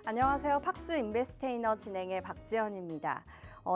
안녕하세요. 팍스 인베스테이너 진행의 박지연입니다.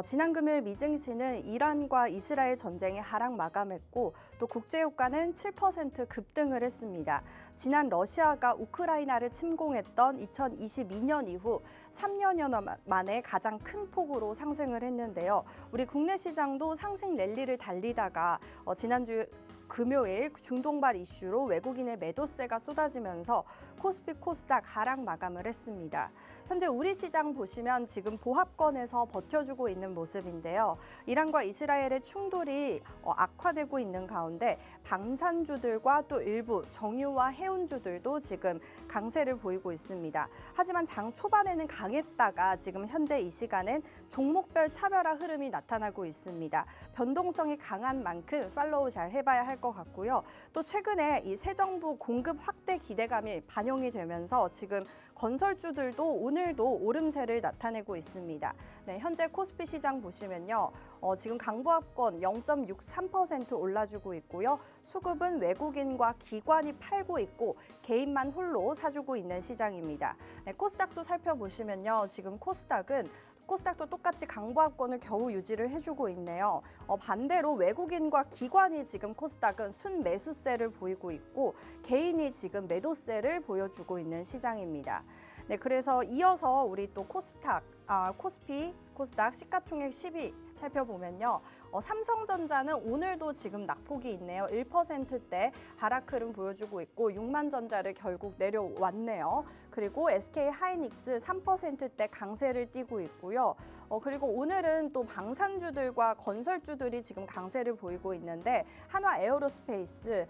지난 금요일 미증시는 이란과 이스라엘 전쟁의 하락 마감했고 또 국제유가는 7% 급등을 했습니다. 지난 러시아가 우크라이나를 침공했던 2022년 이후 3년여 만에 가장 큰 폭으로 상승을 했는데요. 우리 국내 시장도 상승 랠리를 달리다가 지난주 금요일 중동발 이슈로 외국인의 매도세가 쏟아지면서 코스피 코스닥 하락 마감을 했습니다. 현재 우리 시장 보시면 지금 보합권에서 버텨주고 있는 모습인데요. 이란과 이스라엘의 충돌이 악화되고 있는 가운데 방산주들과 또 일부 정유와 해운주들도 지금 강세를 보이고 있습니다. 하지만 장 초반에는 강했다가 지금 현재 이 시간엔 종목별 차별화 흐름이 나타나고 있습니다. 변동성이 강한 만큼 팔로우 잘 해봐야 할 것 같고요. 또 최근에 이 새 정부 공급 확대 기대감이 반영이 되면서 지금 건설주들도 오늘도 오름세를 나타내고 있습니다. 네, 현재 코스피 시장 보시면요. 지금 강보합권 0.63% 올라주고 있고요. 수급은 외국인과 기관이 팔고 있고 개인만 홀로 사주고 있는 시장입니다. 네, 코스닥도 살펴보시면요. 지금 코스닥도 똑같이 강보합권을 겨우 유지를 해주고 있네요. 반대로 외국인과 기관이 지금 코스닥은 순매수세를 보이고 있고 개인이 지금 매도세를 보여주고 있는 시장입니다. 네, 그래서 이어서 우리 또 코스피 코스닥 시가총액 10위 살펴보면요. 삼성전자는 오늘도 지금 낙폭이 있네요. 1%대 하락 흐름 보여주고 있고 6만전자를 결국 내려왔네요. 그리고 SK하이닉스 3%대 강세를 띠고 있고요. 그리고 오늘은 또 방산주들과 건설주들이 지금 강세를 보이고 있는데 한화 에어로스페이스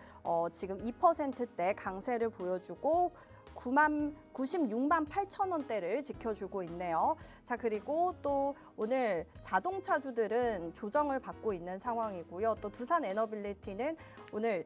지금 2%대 강세를 보여주고 96만 8천 원대를 지켜주고 있네요. 자, 그리고 또 오늘 자동차주들은 조정을 받고 있는 상황이고요. 또 두산 에너빌리티는 오늘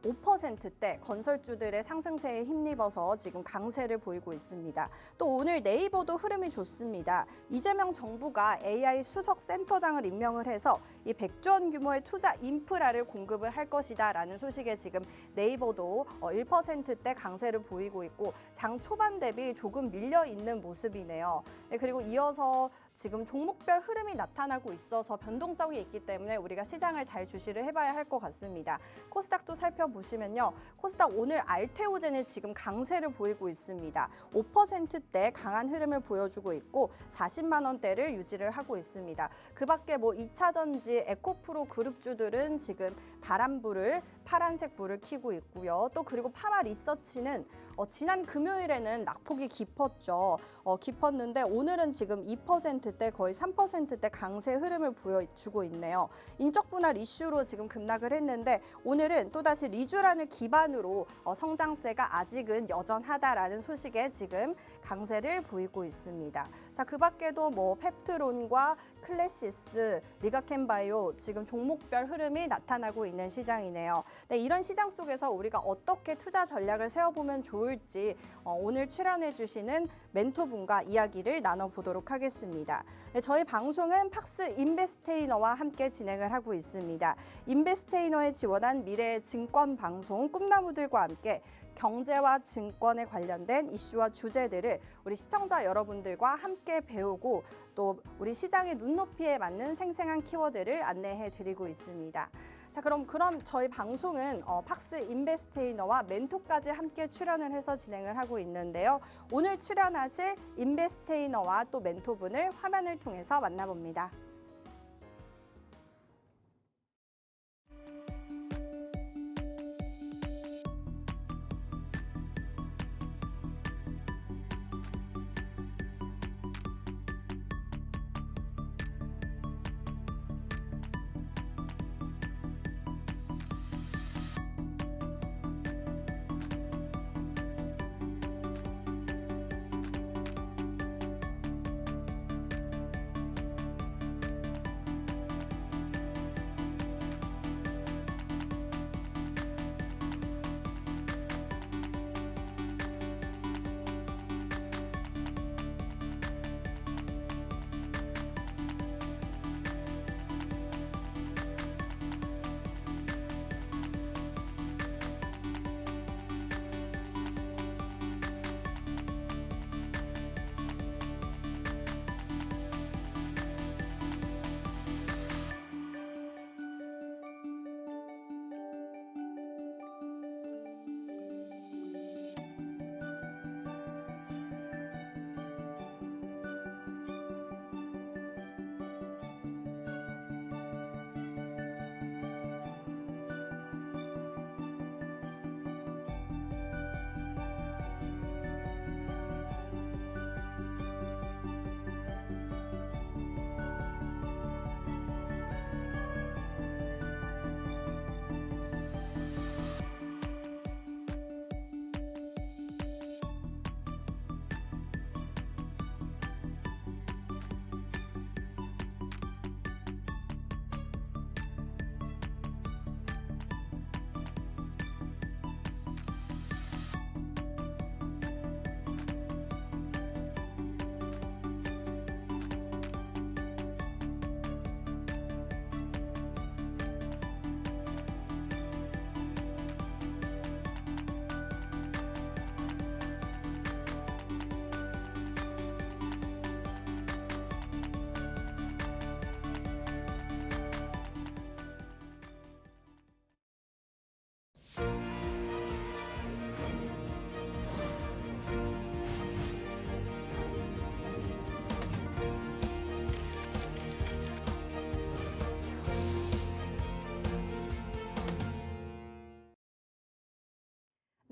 5%대 건설주들의 상승세에 힘입어서 지금 강세를 보이고 있습니다. 또 오늘 네이버도 흐름이 좋습니다. 이재명 정부가 AI 수석 센터장을 임명을 해서 이 100조 원 규모의 투자 인프라를 공급을 할 것이다라는 소식에 지금 네이버도 1%대 강세를 보이고 있고 장 초반 대비 조금 밀려 있는 모습이네요. 네, 그리고 이어서 지금 종목별 흐름이 나타나고 있어서 변동성이 있기 때문에 우리가 시장을 잘 주시를 해봐야 할 것 같습니다. 코스닥도 보시면요. 코스닥 오늘 알테오젠이 지금 강세를 보이고 있습니다. 5%대 강한 흐름을 보여주고 있고 40만 원대를 유지를 하고 있습니다. 그 밖에 뭐 2차전지 에코프로 그룹주들은 지금 파란색 불을 켜고 있고요. 또 그리고 파마 리서치는 지난 금요일에는 낙폭이 깊었는데 오늘은 지금 2%대 거의 3%대 강세 흐름을 보여주고 있네요. 인적 분할 이슈로 지금 급락을 했는데 오늘은 또다시 리주란을 기반으로 성장세가 아직은 여전하다라는 소식에 지금 강세를 보이고 있습니다. 자, 그 밖에도 뭐 펩트론과 클래시스, 리가켄바이오 지금 종목별 흐름이 나타나고 있는 시장이네요. 네, 이런 시장 속에서 우리가 어떻게 투자 전략을 세워보면 좋을지 오늘 출연해 주시는 멘토분과 이야기를 나눠보도록 하겠습니다. 네, 저희 방송은 팍스 인베스테이너와 함께 진행을 하고 있습니다. 인베스테이너에 지원한 미래의 증권 방송 꿈나무들과 함께 경제와 증권에 관련된 이슈와 주제들을 우리 시청자 여러분들과 함께 배우고 또 우리 시장의 눈높이에 맞는 생생한 키워드를 안내해 드리고 있습니다. 자, 그럼 저희 방송은 팍스 인베스테이너와 멘토까지 함께 출연을 해서 진행을 하고 있는데요. 오늘 출연하실 인베스테이너와 또 멘토분을 화면을 통해서 만나봅니다.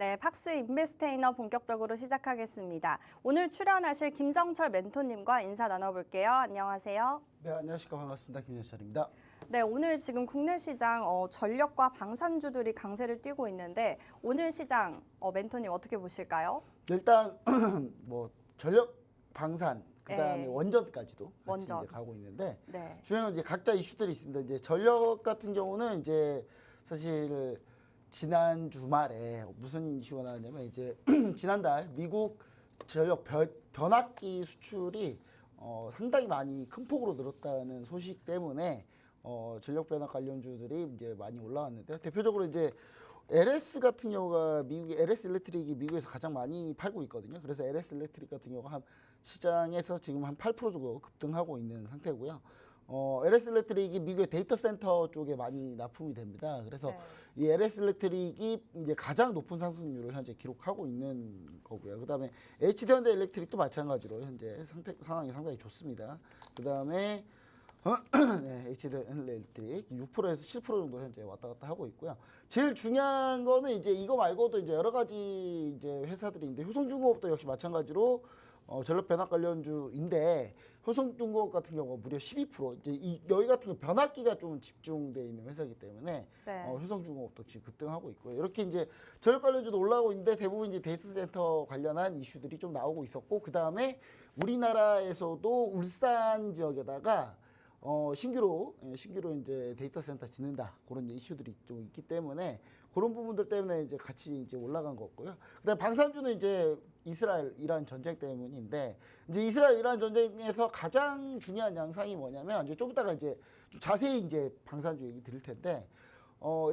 네, 팍스 인베스테이너 본격적으로 시작하겠습니다. 오늘 출연하실 김정철 멘토님과 인사 나눠볼게요. 안녕하세요. 네, 안녕하십니까. 반갑습니다. 김정철입니다. 네, 오늘 지금 국내 시장 전력과 방산주들이 강세를 띠고 있는데 오늘 시장 멘토님 어떻게 보실까요? 일단 뭐 전력, 방산, 그다음에 네. 원전까지도 같이 원전. 이제 가고 있는데 네. 중요한 이제 각자 이슈들이 있습니다. 이제 전력 같은 경우는 이제 사실 지난 주말에 무슨 이슈가 나왔냐면 이제 지난달 미국 전력 변압기 수출이 상당히 많이 큰 폭으로 늘었다는 소식 때문에 전력 변압 관련주들이 이제 많이 올라왔는데요. 대표적으로 이제 LS 같은 경우가 LS 일렉트릭이 미국에서 가장 많이 팔고 있거든요. 그래서 LS 일렉트릭 같은 경우가 한 시장에서 지금 한 8% 정도 급등하고 있는 상태고요. LS 일렉트릭이 미국의 데이터 센터 쪽에 많이 납품이 됩니다. 그래서 네. 이 LS 일렉트릭이 이제 가장 높은 상승률을 현재 기록하고 있는 거고요. 그다음에 HD 현대 일렉트릭도 마찬가지로 현재 상황이 상당히 좋습니다. 그다음에 네, HD 일렉트릭 6%에서 7% 정도 현재 왔다 갔다 하고 있고요. 제일 중요한 거는 이제 이거 말고도 이제 여러 가지 이제 회사들이 있는데 효성중공업도 역시 마찬가지로 전력 변압 관련주인데 효성중공업 같은 경우가 무려 12% 이제 여기 같은 경우 변압기가 좀 집중돼 있는 회사이기 때문에 네. 효성중공업도 지금 급등하고 있고요. 이렇게 이제 전력 관련주도 올라오고 있는데 대부분 이제 데이터 센터 관련한 이슈들이 좀 나오고 있었고 그 다음에 우리나라에서도 울산 지역에다가 신규로 이제 데이터 센터 짓는다 그런 이슈들이 좀 있기 때문에 그런 부분들 때문에 이제 같이 이제 올라간 거고요. 그다음 방산주는 이제 이스라엘 이란 전쟁 때문인데 이제 이스라엘 이란 전쟁에서 가장 중요한 양상이 뭐냐면 이제 좀 이따가 이제 좀 자세히 이제 방산주 얘기 드릴 텐데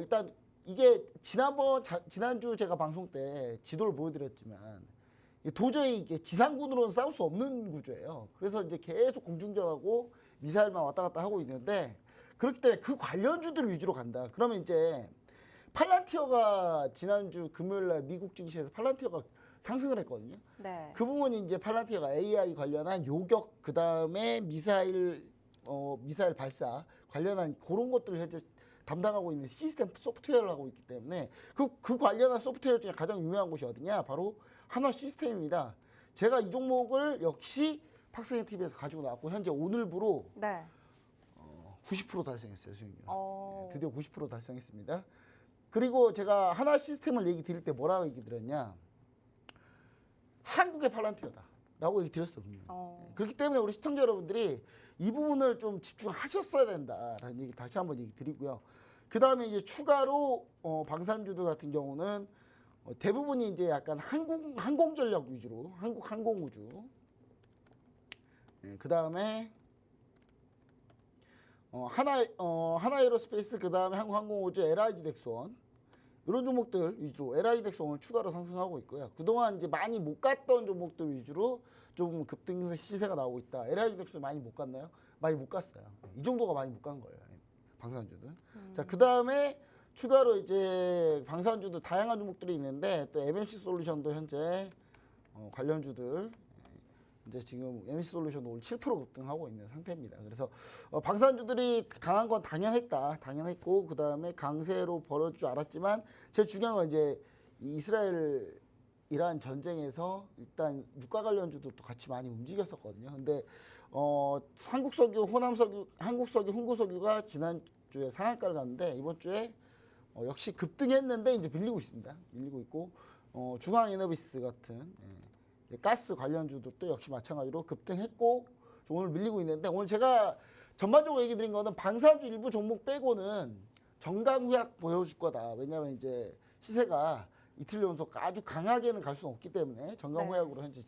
일단 이게 지난주 제가 방송 때 지도를 보여드렸지만 도저히 이게 지상군으로는 싸울 수 없는 구조예요. 그래서 이제 계속 공중전하고 미사일만 왔다 갔다 하고 있는데 그렇기 때문에 그 관련주들 위주로 간다. 그러면 이제 팔란티어가 지난주 금요일날 미국 증시에서 팔란티어가 상승을 했거든요. 네. 그 부분이 이제 팔란티어가 AI 관련한 요격 그 다음에 미사일 발사 관련한 그런 것들을 현재 담당하고 있는 시스템 소프트웨어를 하고 있기 때문에 그 관련한 소프트웨어 중에 가장 유명한 곳이 어디냐? 바로 한화 시스템입니다. 제가 이 종목을 역시 팍스인 TV에서 가지고 나왔고 현재 오늘부로 네. 90% 달성했어요, 수익률. 어. 드디어 90% 달성했습니다. 그리고 제가 한화 시스템을 얘기 드릴 때 뭐라고 얘기 드렸냐? 한국의 팔란티어다라고 얘기 드렸어요. 그렇기 때문에 우리 시청자 여러분들이 이 부분을 좀 집중하셨어야 된다라는 얘기 다시 한번 얘기 드리고요. 그 다음에 이제 추가로 방산주들 같은 경우는 대부분이 이제 약간 항공전력 위주로 한국 항공우주. 그 다음에 하나에로스페이스 그 다음에 한국항공우주 LIG 덱스원 이런 종목들 위주로 LIG 덱스원을 추가로 상승하고 있고요. 그동안 이제 많이 못 갔던 종목들 위주로 좀 급등 시세가 나오고 있다. LIG 덱스원 많이 못 갔나요? 많이 못 갔어요. 이 정도가 많이 못 간 거예요. 방산주들. 자, 그 다음에 추가로 이제 방산주도 다양한 종목들이 있는데 또 MMC 솔루션도 현재 관련주들 이제 지금 MMC 솔루션도 오늘 7% 급등하고 있는 상태입니다. 그래서 방산주들이 강한 건 당연했고 그 다음에 강세로 벌어질 줄 알았지만 제일 중요한 건 이제 이스라엘 이란 전쟁에서 일단 유가 관련주들도 같이 많이 움직였었거든요. 근데 한국석유, 호남석유, 한국석유, 흥구석유가 지난주에 상한가를 갔는데 이번 주에 역시 급등했는데 이제 밀리고 있습니다. 밀리고 있고 중앙에너비스 같은 가스 관련주들도 역시 마찬가지로 급등했고 오늘 밀리고 있는데 오늘 제가 전반적으로 얘기 드린 거는 방산주 일부 종목 빼고는 정강후약 보여줄 거다. 왜냐하면 이제 시세가 이틀 연속 아주 강하게는 갈 수는 없기 때문에 정강후약으로 현재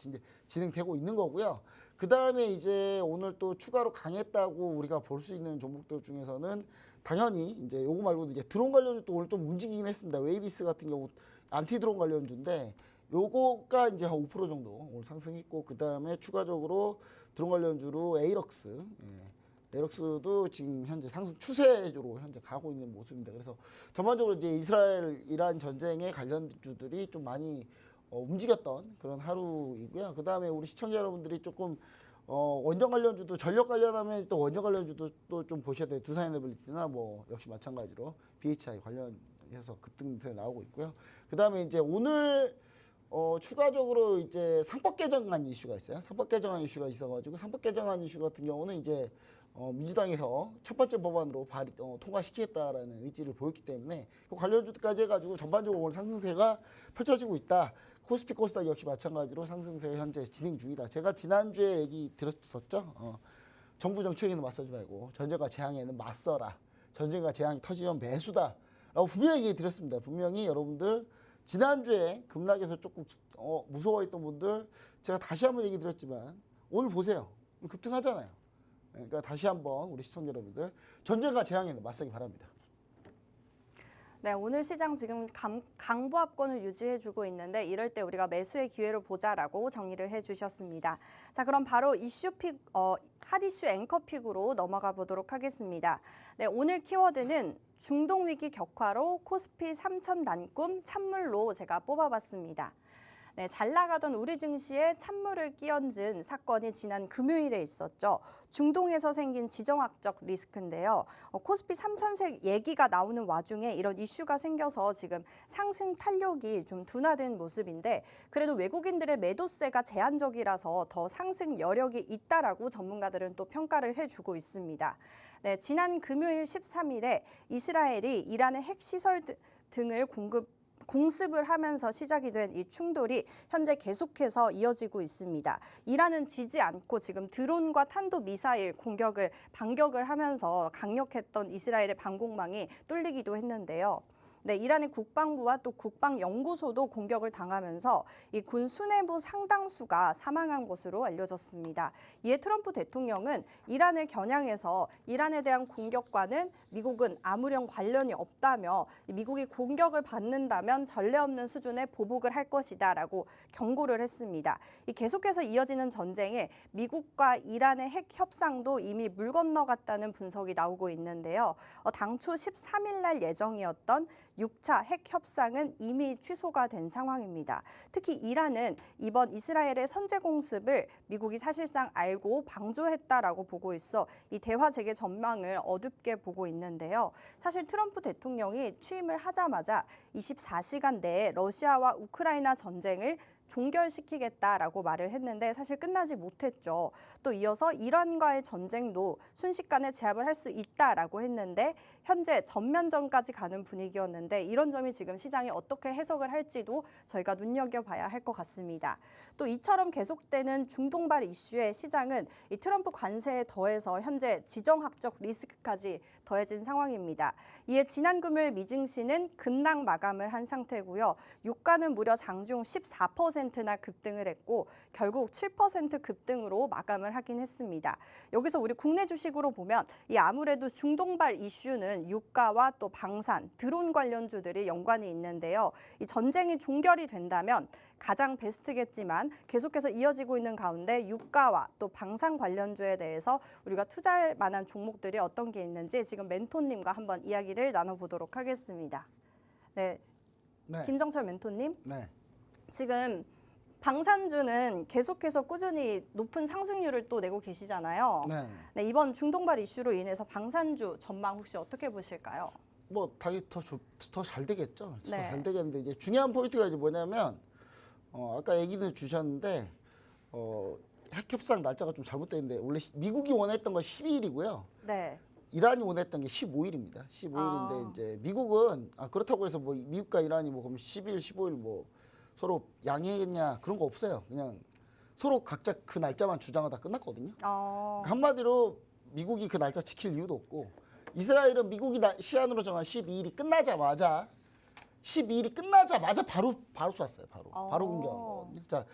진행되고 있는 거고요. 그 다음에 이제 오늘 또 추가로 강했다고 우리가 볼 수 있는 종목들 중에서는 당연히 이제 요거 말고도 이제 드론 관련주도 오늘 좀 움직이긴 했습니다. 웨이비스 같은 경우 안티 드론 관련주인데 요거가 이제 한 5% 정도 오늘 상승했고 그 다음에 추가적으로 드론 관련주로 에이럭스, 에이럭스도 지금 현재 상승 추세로 현재 가고 있는 모습입니다. 그래서 전반적으로 이제 이스라엘 이란 전쟁의 관련주들이 좀 많이 움직였던 그런 하루이고요. 그 다음에 우리 시청자 여러분들이 조금 원전 관련주도 전력 관련하면 또 원전 관련주도 또 좀 보셔야 돼요. 두산에너빌리티나 뭐 역시 마찬가지로 BHI 관련 해서 급등세 나오고 있고요. 그다음에 이제 오늘 추가적으로 이제 상법 개정안 이슈가 있어요. 상법 개정안 이슈가 있어가지고 상법 개정안 이슈 같은 경우는 이제 민주당에서 첫 번째 법안으로 통과시키겠다라는 의지를 보였기 때문에 그 관련주까지 해가지고 전반적으로 오늘 상승세가 펼쳐지고 있다. 코스피 코스닥 역시 마찬가지로 상승세 현재 진행 중이다. 제가 지난주에 얘기 드렸었죠. 정부 정책에는 맞서지 말고 전쟁과 재앙에는 맞서라. 전쟁과 재앙이 터지면 매수다. 라고 분명히 얘기 드렸습니다. 분명히 여러분들 지난주에 급락에서 조금 무서워했던 분들 제가 다시 한번 얘기 드렸지만 오늘 보세요. 오늘 급등하잖아요. 그러니까 다시 한번 우리 시청자 여러분들 전쟁과 재앙에는 맞서기 바랍니다. 네, 오늘 시장 지금 강보합권을 유지해주고 있는데 이럴 때 우리가 매수의 기회를 보자라고 정리를 해주셨습니다. 자, 그럼 바로 핫 이슈 앵커픽으로 넘어가 보도록 하겠습니다. 네, 오늘 키워드는 중동 위기 격화로 코스피 3천 단꿈 찬물로 제가 뽑아봤습니다. 네, 잘 나가던 우리 증시에 찬물을 끼얹은 사건이 지난 금요일에 있었죠. 중동에서 생긴 지정학적 리스크인데요. 코스피 3천색 얘기가 나오는 와중에 이런 이슈가 생겨서 지금 상승 탄력이 좀 둔화된 모습인데 그래도 외국인들의 매도세가 제한적이라서 더 상승 여력이 있다라고 전문가들은 또 평가를 해주고 있습니다. 네, 지난 금요일 13일에 이스라엘이 이란의 핵시설 등을 공습을 하면서 시작이 된 이 충돌이 현재 계속해서 이어지고 있습니다. 이란은 지지 않고 지금 드론과 탄도미사일 반격을 하면서 강력했던 이스라엘의 방공망이 뚫리기도 했는데요. 네, 이란의 국방부와 또 국방연구소도 공격을 당하면서 이 군 수뇌부 상당수가 사망한 것으로 알려졌습니다. 이에 트럼프 대통령은 이란을 겨냥해서 이란에 대한 공격과는 미국은 아무런 관련이 없다며 미국이 공격을 받는다면 전례 없는 수준의 보복을 할 것이다라고 경고를 했습니다. 이 계속해서 이어지는 전쟁에 미국과 이란의 핵 협상도 이미 물 건너갔다는 분석이 나오고 있는데요. 당초 13일 날 예정이었던 6차 핵 협상은 이미 취소가 된 상황입니다. 특히 이란은 이번 이스라엘의 선제 공습을 미국이 사실상 알고 방조했다라고 보고 있어 이 대화 재개 전망을 어둡게 보고 있는데요. 사실 트럼프 대통령이 취임을 하자마자 24시간 내에 러시아와 우크라이나 전쟁을 종결시키겠다라고 말을 했는데 사실 끝나지 못했죠. 또 이어서 이란과의 전쟁도 순식간에 제압을 할 수 있다라고 했는데 현재 전면전까지 가는 분위기였는데 이런 점이 지금 시장이 어떻게 해석을 할지도 저희가 눈여겨봐야 할 것 같습니다. 또 이처럼 계속되는 중동발 이슈에 시장은 이 트럼프 관세에 더해서 현재 지정학적 리스크까지 더해진 상황입니다. 이에 지난 금요일 미증시는 급락 마감을 한 상태고요. 유가는 무려 장중 14%나 급등을 했고 결국 7% 급등으로 마감을 하긴 했습니다. 여기서 우리 국내 주식으로 보면 이 아무래도 중동발 이슈는 유가와 또 방산, 드론 관련주들이 연관이 있는데요. 이 전쟁이 종결이 된다면 가장 베스트겠지만 계속해서 이어지고 있는 가운데 유가와 또 방산 관련주에 대해서 우리가 투자할 만한 종목들이 어떤 게 있는지 지금 멘토님과 한번 이야기를 나눠보도록 하겠습니다. 네, 김정철 멘토님. 네. 지금 방산주는 계속해서 꾸준히 높은 상승률을 또 내고 계시잖아요. 네. 네, 이번 중동발 이슈로 인해서 방산주 전망 혹시 어떻게 보실까요? 뭐 당연히 더 잘 되겠죠. 더 네. 잘 되겠는데 이제 중요한 포인트가 이제 뭐냐면 아까 얘기도 주셨는데 핵 협상 날짜가 좀 잘못됐는데 원래 미국이 원했던 건 12일이고요. 네. 이란이 원했던 게 15일입니다. 15일인데 이제 미국은 그렇다고 해서 뭐 미국과 이란이 뭐 그럼 10일, 15일 뭐 서로 양해했냐 그런 거 없어요. 그냥 서로 각자 그 날짜만 주장하다 끝났거든요. 그러니까 한마디로 미국이 그 날짜 지킬 이유도 없고 이스라엘은 미국이 시한으로 정한 12일이 끝나자마자 바로 쐈어요. 바로 공격한 거거든요. 자,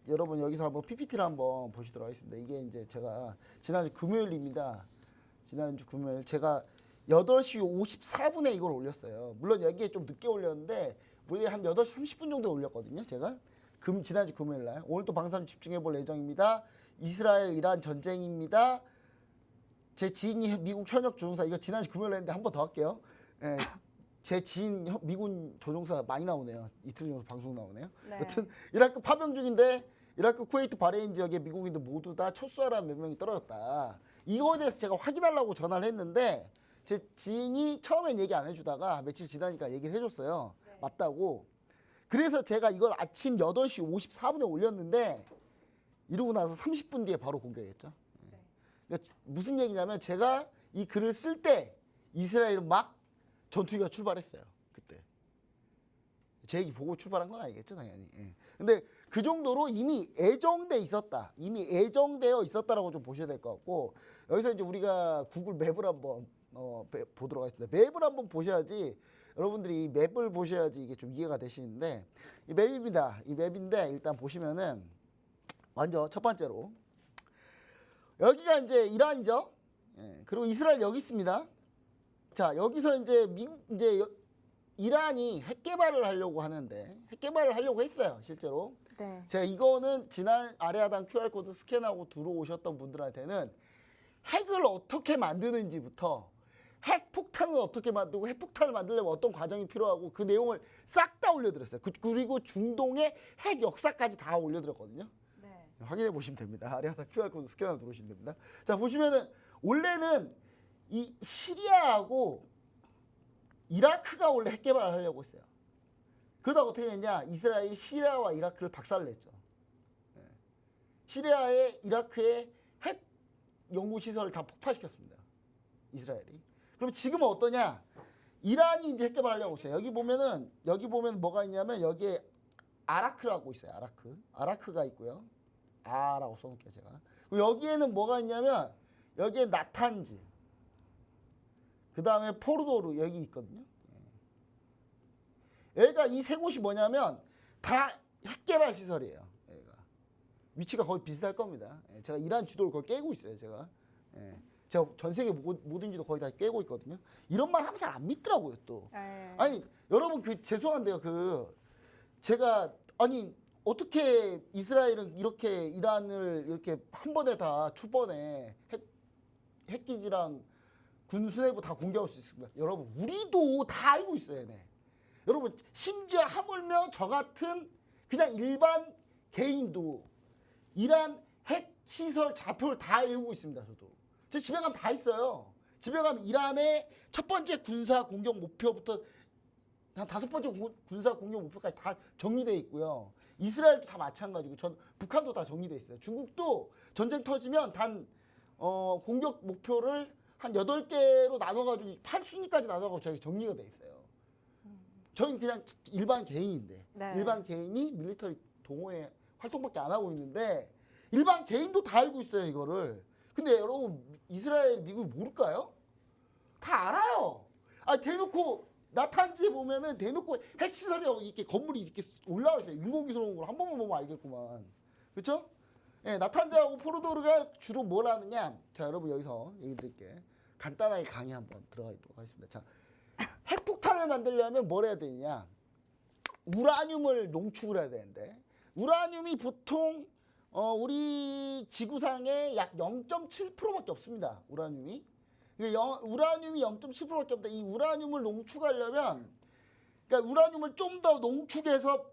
여러분 여기서 한번 PPT를 한번 보시도록 하겠습니다. 이게 이제 제가 지난주 금요일입니다. 지난주 금요일 제가 8시 54분에 이걸 올렸어요. 물론 여기에 좀 늦게 올렸는데 원래 한 8시 30분 정도에 올렸거든요. 제가 지난주 금요일 날. 오늘 또 방산 집중해 볼 예정입니다. 이스라엘 이란 전쟁입니다. 제 지인이 미국 현역 조종사 이거 지난주 금요일 했는데 한 번 더 할게요. 예, 제 지인 미군 조종사 많이 나오네요. 이틀 정도 방송 나오네요. 네. 여튼 이라크 파병 중인데 이라크 쿠웨이트 바레인 지역의 미국인들 모두 다 철수하라는 명령이 떨어졌다. 이거에 대해서 제가 확인하려고 전화를 했는데 제 지인이 처음엔 얘기 안 해주다가 며칠 지나니까 얘기를 해줬어요. 네. 맞다고. 그래서 제가 이걸 아침 8시 54분에 올렸는데 이러고 나서 30분 뒤에 바로 공개했죠. 네. 그러니까 무슨 얘기냐면 제가 이 글을 쓸 때 이스라엘은 막 전투기가 출발했어요. 그때. 제 얘기 보고 출발한 건 아니겠죠, 당연히. 예. 근데 그 정도로 이미 애정돼 있었다. 이미 애정되어 있었다라고 좀 보셔야 될 것 같고, 여기서 이제 우리가 구글 맵을 한번 보도록 하겠습니다. 맵을 한번 보셔야지, 여러분들이 이 맵을 보셔야지 이게 좀 이해가 되시는데, 이 맵입니다. 이 맵인데 일단 보시면은 먼저 첫 번째로 여기가 이제 이란이죠. 예. 그리고 이스라엘 여기 있습니다. 자, 여기서 이제 이란이 핵 개발을 하려고 하는데, 핵 개발을 하려고 했어요, 실제로. 네. 제가 이거는 지난 아래 하단 QR코드 스캔하고 들어오셨던 분들한테는 핵을 어떻게 만드는지부터 핵 폭탄을 어떻게 만들고 핵 폭탄을 만들려면 어떤 과정이 필요하고 그 내용을 싹 다 올려드렸어요. 그리고 중동의 핵 역사까지 다 올려드렸거든요. 네. 확인해 보시면 됩니다. 아래 하단 QR코드 스캔하고 들어오시면 됩니다. 자, 보시면은 원래는 이 시리아하고 이라크가 원래 핵 개발을 하려고 했어요. 그러다가 어떻게 됐냐? 이스라엘이 시리아와 이라크를 박살냈죠. 예. 시리아의 이라크의 핵 연구 시설을 다 폭파시켰습니다. 이스라엘이. 그럼 지금은 어떠냐? 이란이 이제 핵 개발하려고 했어요. 여기 보면 뭐가 있냐면 여기에 아라크라고 있어요. 아라크가 있고요. 아라고 써놓을게요, 제가. 그리고 여기에는 뭐가 있냐면 여기에 나탄즈. 그 다음에 포르도르 여기 있거든요. 여기가 이 세 곳이 뭐냐면 다 핵개발 시설이에요. 여기가. 위치가 거의 비슷할 겁니다. 제가 이란 지도를 거의 깨고 있어요. 제가 전 세계 모든 지도 거의 다 깨고 있거든요. 이런 말 하면 잘 안 믿더라고요. 또 네. 아니 여러분 죄송한데요. 제가 아니 어떻게 이스라엘은 이렇게 이란을 이렇게 한 번에 다 초반에 핵기지랑 군수내부 다 공개할 수 있습니다. 여러분 우리도 다 알고 있어요. 네. 여러분 심지어 하물며 저 같은 그냥 일반 개인도 이란 핵시설 좌표를 다 외우고 있습니다. 저도. 저 집에 가면 다 있어요. 집에 가면 이란의 첫 번째 군사 공격 목표부터 한 5번째 군사 공격 목표까지 다 정리되어 있고요. 이스라엘도 다 마찬가지고 북한도 다 정리되어 있어요. 중국도 전쟁 터지면 공격 목표를 한 8개로 나눠가지고 8순위까지 나눠가지고 저희 정리가 돼 있어요. 저희는 그냥 일반 개인인데 네. 일반 개인이 밀리터리 동호회 활동밖에 안 하고 있는데 일반 개인도 다 알고 있어요 이거를. 근데 여러분 이스라엘 미국이 모를까요? 다 알아요. 아 대놓고 나탄지에 보면은 대놓고 핵시설이 이렇게 건물이 이렇게 올라와 있어요. 인공위성으로 걸 한 번만 보면 알겠구만. 그렇죠? 예, 나탄자하고 포르도르가 주로 뭘 하느냐? 자, 여러분 여기서 얘기 드릴게. 간단하게 강의 한번 들어가 있도록 하겠습니다. 자, 핵폭탄을 만들려면 뭘 해야 되느냐? 우라늄을 농축을 해야 되는데 우라늄이 보통 우리 지구상에 약 0.7%밖에 없습니다. 우라늄이. 우라늄이 0.7%밖에 없다. 이 우라늄을 농축하려면 그러니까 우라늄을 좀 더 농축해서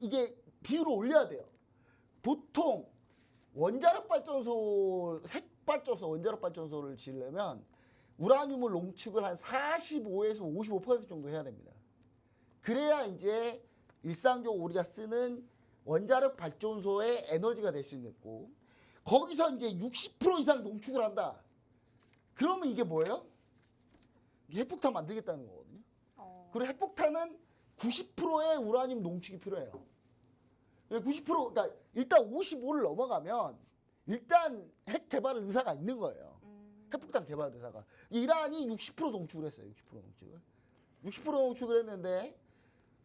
이게 비율을 올려야 돼요. 보통 원자력 발전소, 핵발전소, 원자력 발전소를 지으려면 우라늄을 농축을 한 45에서 55% 정도 해야 됩니다. 그래야 이제 일상적으로 우리가 쓰는 원자력 발전소의 에너지가 될 수 있고 거기서 이제 60% 이상 농축을 한다. 그러면 이게 뭐예요? 핵폭탄 만들겠다는 거거든요. 그리고 핵폭탄은 90%의 우라늄 농축이 필요해요. 90% 그러니까 일단 55를 넘어가면 일단 핵 개발 의사가 있는 거예요. 핵폭탄 개발 의사가. 이란이 60% 농축을 했어요. 60% 농축을. 60% 농축을 했는데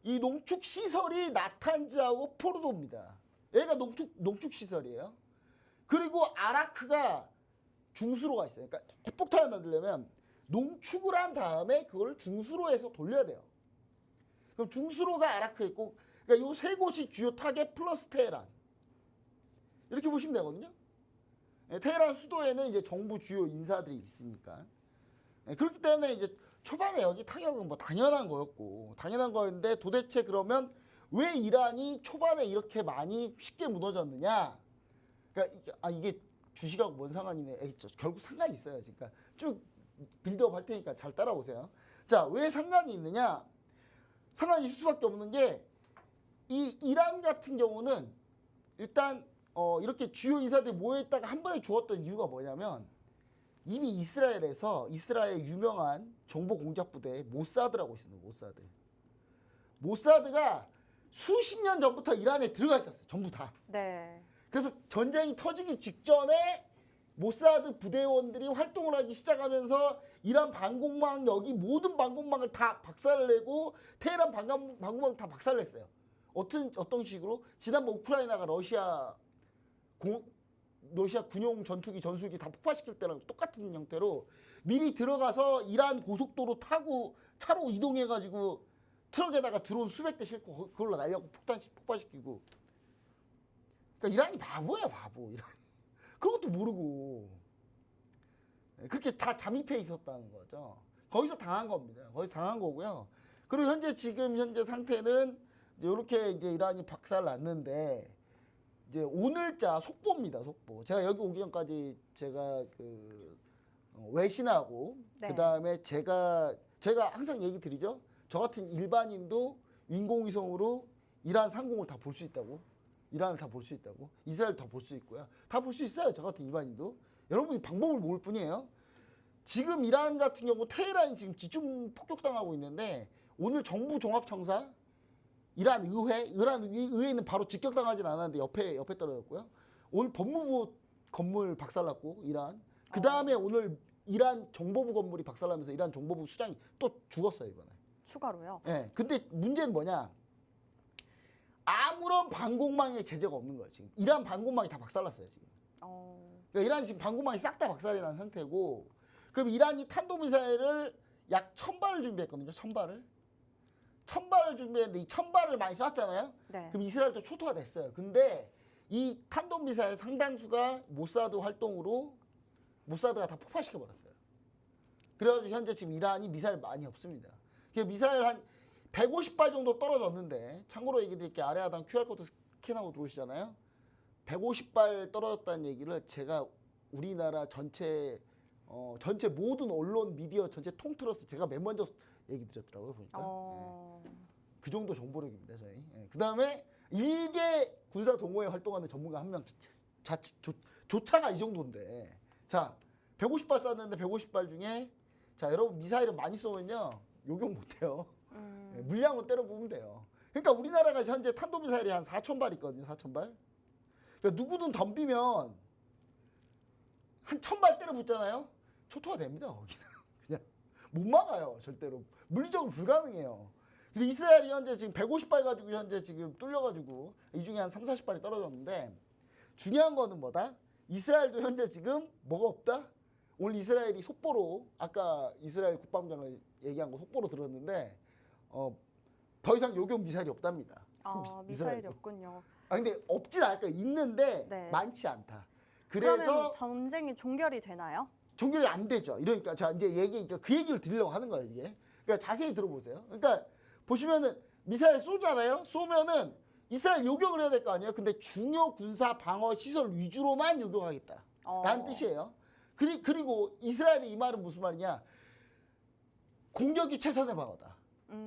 이 농축 시설이 나탄즈하고 포르도입니다. 얘가 농축 시설이에요. 그리고 아라크가 중수로가 있어요. 그러니까 핵폭탄을 만들려면 농축을 한 다음에 그걸 중수로 해서 돌려야 돼요. 그럼 중수로가 아라크에 있고 그러니까 요 세 곳이 주요 타겟 플러스 테헤란. 이렇게 보시면 되거든요. 테헤란 수도에는 이제 정부 주요 인사들이 있으니까. 그렇기 때문에 이제 초반에 여기 타격은 뭐 당연한 거였는데 도대체 그러면 왜 이란이 초반에 이렇게 많이 쉽게 무너졌느냐? 그러니까 이게 주식하고 뭔 상관이네. 결국 상관이 있어요. 그러니까 쭉 빌드업 할 테니까 잘 따라오세요. 자, 왜 상관이 있느냐? 상관이 있을 수밖에 없는 게 이 이란 같은 경우는 일단 이렇게 주요 인사들이 모여있다가 한 번에 죽었던 이유가 뭐냐면 이미 이스라엘에서 이스라엘 유명한 정보 공작 부대 모사드라고 있습니다. 모사드. 모사드가 수십 년 전부터 이란에 들어가 있었어요. 전부 다. 네. 그래서 전쟁이 터지기 직전에 모사드 부대원들이 활동을 하기 시작하면서 이란 방공망 여기 모든 방공망을 다 박살을 내고 테헤란 방공망 다 박살을 냈어요. 어떤 식으로? 지난번 우크라이나가 러시아 군용 전술기 다 폭파시킬 때랑 똑같은 형태로 미리 들어가서 이란 고속도로 타고 차로 이동해가지고 트럭에다가 드론 수백 대 싣고 그걸로 날려고 폭파시키고. 그러니까 이란이 바보야 바보. 이란이. 그런 것도 모르고 그렇게 다 잠입해 있었다는 거죠. 거기서 당한 겁니다. 거기서 당한 거고요. 그리고 지금 현재 상태는 이렇게 이제 이란이 박살 났는데 이제 오늘자 속보입니다. 속보. 제가 여기 오기 전까지 제가 그 외신하고 네. 그다음에 저희가 항상 얘기 드리죠. 저 같은 일반인도 인공위성으로 이란 상공을 다 볼 수 있다고. 이란을 다 볼 수 있다고. 이스라엘 다 볼 수 있고요. 다 볼 수 있어요. 저 같은 일반인도. 여러분이 방법을 모를 뿐이에요. 지금 이란 같은 경우 테헤란이 지금 집중 폭격당하고 있는데 오늘 정부 종합청사 이란 의회는 바로 직격당하진 않았는데 옆에 떨어졌고요. 오늘 법무부 건물 박살났고 이란. 그 다음에 오늘 이란 정보부 건물이 박살나면서 이란 정보부 수장이 또 죽었어요 이번에. 추가로요? 네. 근데 문제는 뭐냐? 아무런 방공망에 제재가 없는 거예요 지금. 이란 방공망이 다 박살났어요 지금. 그러니까 이란 지금 방공망이 싹 다 박살이 난 상태고, 그럼 이란이 탄도미사일을 약 1000발을 준비했거든요. 1000발을 준비했는데 이 1000발을 많이 쐈잖아요. 네. 그럼 이스라엘도 초토화 됐어요. 근데 이 탄도미사일 상당수가 모사드 활동으로 모사드가 다 폭파시켜버렸어요. 그래가지고 현재 지금 이란이 미사일 많이 없습니다. 미사일 한 150발 정도 떨어졌는데, 참고로 얘기 드릴게요. 아래 하단 QR코드 스캔하고 들어오시잖아요. 150발 떨어졌다는 얘기를 제가 우리나라 전체 모든 언론 미디어 전체 통틀어서 제가 맨 먼저 얘기 드렸더라고요. 보니까. 그 정도 정보력입니다. 저희. 그 다음에 일개 군사 동호회 활동하는 전문가 한 명 조차가 이 정도인데, 자 150발 쐈는데 150발 중에 자 여러분 미사일을 많이 쏘면요 요격 못해요. 물량은 때려보면 돼요. 그러니까 우리나라가 현재 탄도미사일이 한 4,000발 있거든요. 4,000발. 그러니까 누구든 덤비면 한 1000발 때려붙잖아요. 초토화 됩니다. 거기는. 그냥 못 막아요. 절대로. 물리적으로 불가능해요. 그리고 이스라엘이 현재 지금 150발 가지고 현재 지금 뚫려가지고 이 중에 한 3, 40발이 떨어졌는데, 중요한 거는 뭐다? 이스라엘도 현재 지금 뭐가 없다? 오늘 이스라엘이 속보로, 아까 이스라엘 국방장관 얘기한 거 속보로 들었는데 더 이상 요격 미사일이 없답니다. 미사일이 없군요. 근데 없진 않을까. 있는데 네. 많지 않다. 그러면 그래서 전쟁이 종결이 되나요? 종결이 안 되죠. 이러니까 자 이제 그 얘기를 드리려고 하는 거예요 이게. 그러니까 자세히 들어보세요. 그러니까 보시면은 미사일 쏘잖아요. 쏘면은 이스라엘 요격을 해야 될 거 아니에요. 근데 중요 군사 방어 시설 위주로만 요격하겠다 라는 뜻이에요. 그리고 이스라엘의 이 말은 무슨 말이냐? 공격이 최선의 방어다.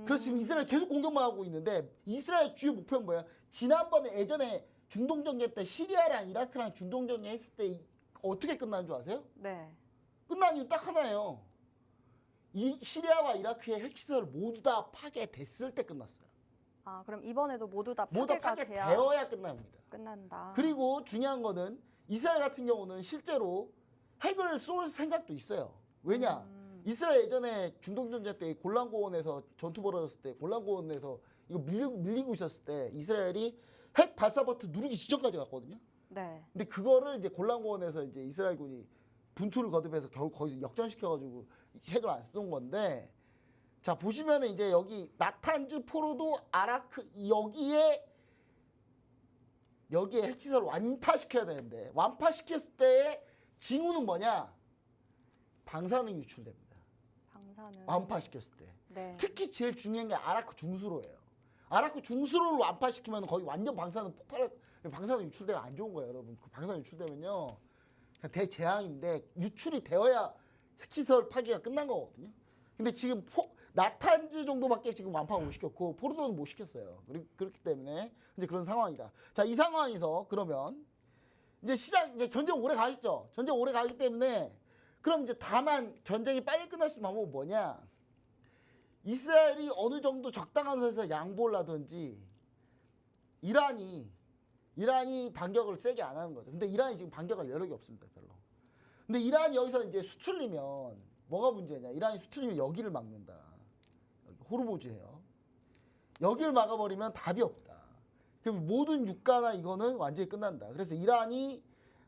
그래서 지금 이스라엘 계속 공격만 하고 있는데, 이스라엘 주요 목표는 뭐야? 지난번에 예전에 중동전쟁 때 시리아랑 이라크랑 중동전쟁 했을 때 어떻게 끝난 줄 아세요? 네. 끝난 이유 딱 하나예요. 이 시리아와 이라크의 핵시설 모두 다 파괴됐을 때 끝났어요. 그럼 이번에도 모두 다 모두 파괴가 돼야 파괴되어야 끝납니다. 끝난다. 그리고 중요한 거는 이스라엘 같은 경우는 실제로 핵을 쏠 생각도 있어요. 왜냐? 이스라엘 예전에 중동전쟁 때 골란고원에서 전투 벌어졌을 때, 골란고원에서 이거 밀리고 있었을 때 이스라엘이 핵 발사 버튼 누르기 직전까지 갔거든요. 네. 근데 그거를 이제 골란고원에서 이제 이스라엘군이 분투를 거듭해서 결국 거기서 역전시켜가지고 핵을 안 쏜 건데, 자 보시면은 이제 여기 나탄즈, 포로도, 아라크 여기에 핵시설을 완파시켜야 되는데, 완파시켰을 때의 징후는 뭐냐? 방사능 유출됩니다. 방사능. 완파시켰을 때. 네. 특히 제일 중요한 게 아라크 중수로예요. 아라크 중수로를 완파시키면 거기 완전 방사능 유출되면 안 좋은 거예요, 여러분. 그 방사능 유출되면요 그냥 대재앙인데, 유출이 되어야 핵시설 파기가 끝난 거거든요. 근데 지금 나탄즈 정도밖에 지금 완파를 못 시켰고 포르도는 못 시켰어요. 그렇기 때문에 이제 그런 상황이다. 자, 이 상황에서 그러면 이제 이제 전쟁 오래 가겠죠. 전쟁 오래 가기 때문에 그럼 이제 다만 전쟁이 빨리 끝날 수 있는 방법은 뭐냐? 이스라엘이 어느 정도 적당한 선에서 양보를 하든지 이란이 반격을 세게 안 하는 거죠. 근데 이란이 지금 반격할 여력이 없습니다, 별로. 근데 이란이 여기서 이제 수틀리면 뭐가 문제냐? 이란이 수틀리면 여기를 막는다. 여기 호르무즈예요. 여기를 막아버리면 답이 없다. 그럼 모든 유가나 이거는 완전히 끝난다. 그래서 이란이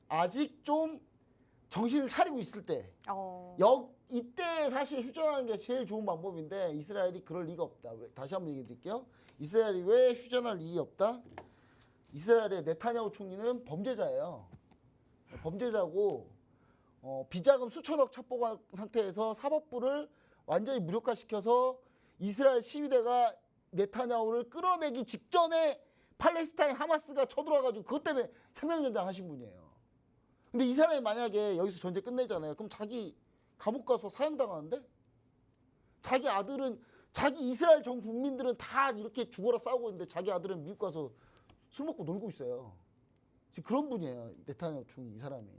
아직 좀 정신을 차리고 있을 때, 이때 사실 휴전하는 게 제일 좋은 방법인데 이스라엘이 그럴 리가 없다. 다시 한번 얘기 드릴게요. 이스라엘이 왜 휴전할 리가 없다? 이스라엘의 네타냐후 총리는 범죄자예요. 범죄자고 비자금 수천억 착보한 상태에서 사법부를 완전히 무력화시켜서 이스라엘 시위대가 네타냐후를 끌어내기 직전에 팔레스타인 하마스가 쳐들어와가지고 그것 때문에 혁명전쟁 하신 분이에요. 근데 이 사람이 만약에 여기서 전쟁 끝내잖아요. 그럼 자기 감옥 가서 사형당하는데? 자기 아들은, 자기 이스라엘 전 국민들은 다 이렇게 죽어라 싸우고 있는데 자기 아들은 미국 가서 술 먹고 놀고 있어요. 지금 그런 분이에요. 네타냐후 총리 이 사람이.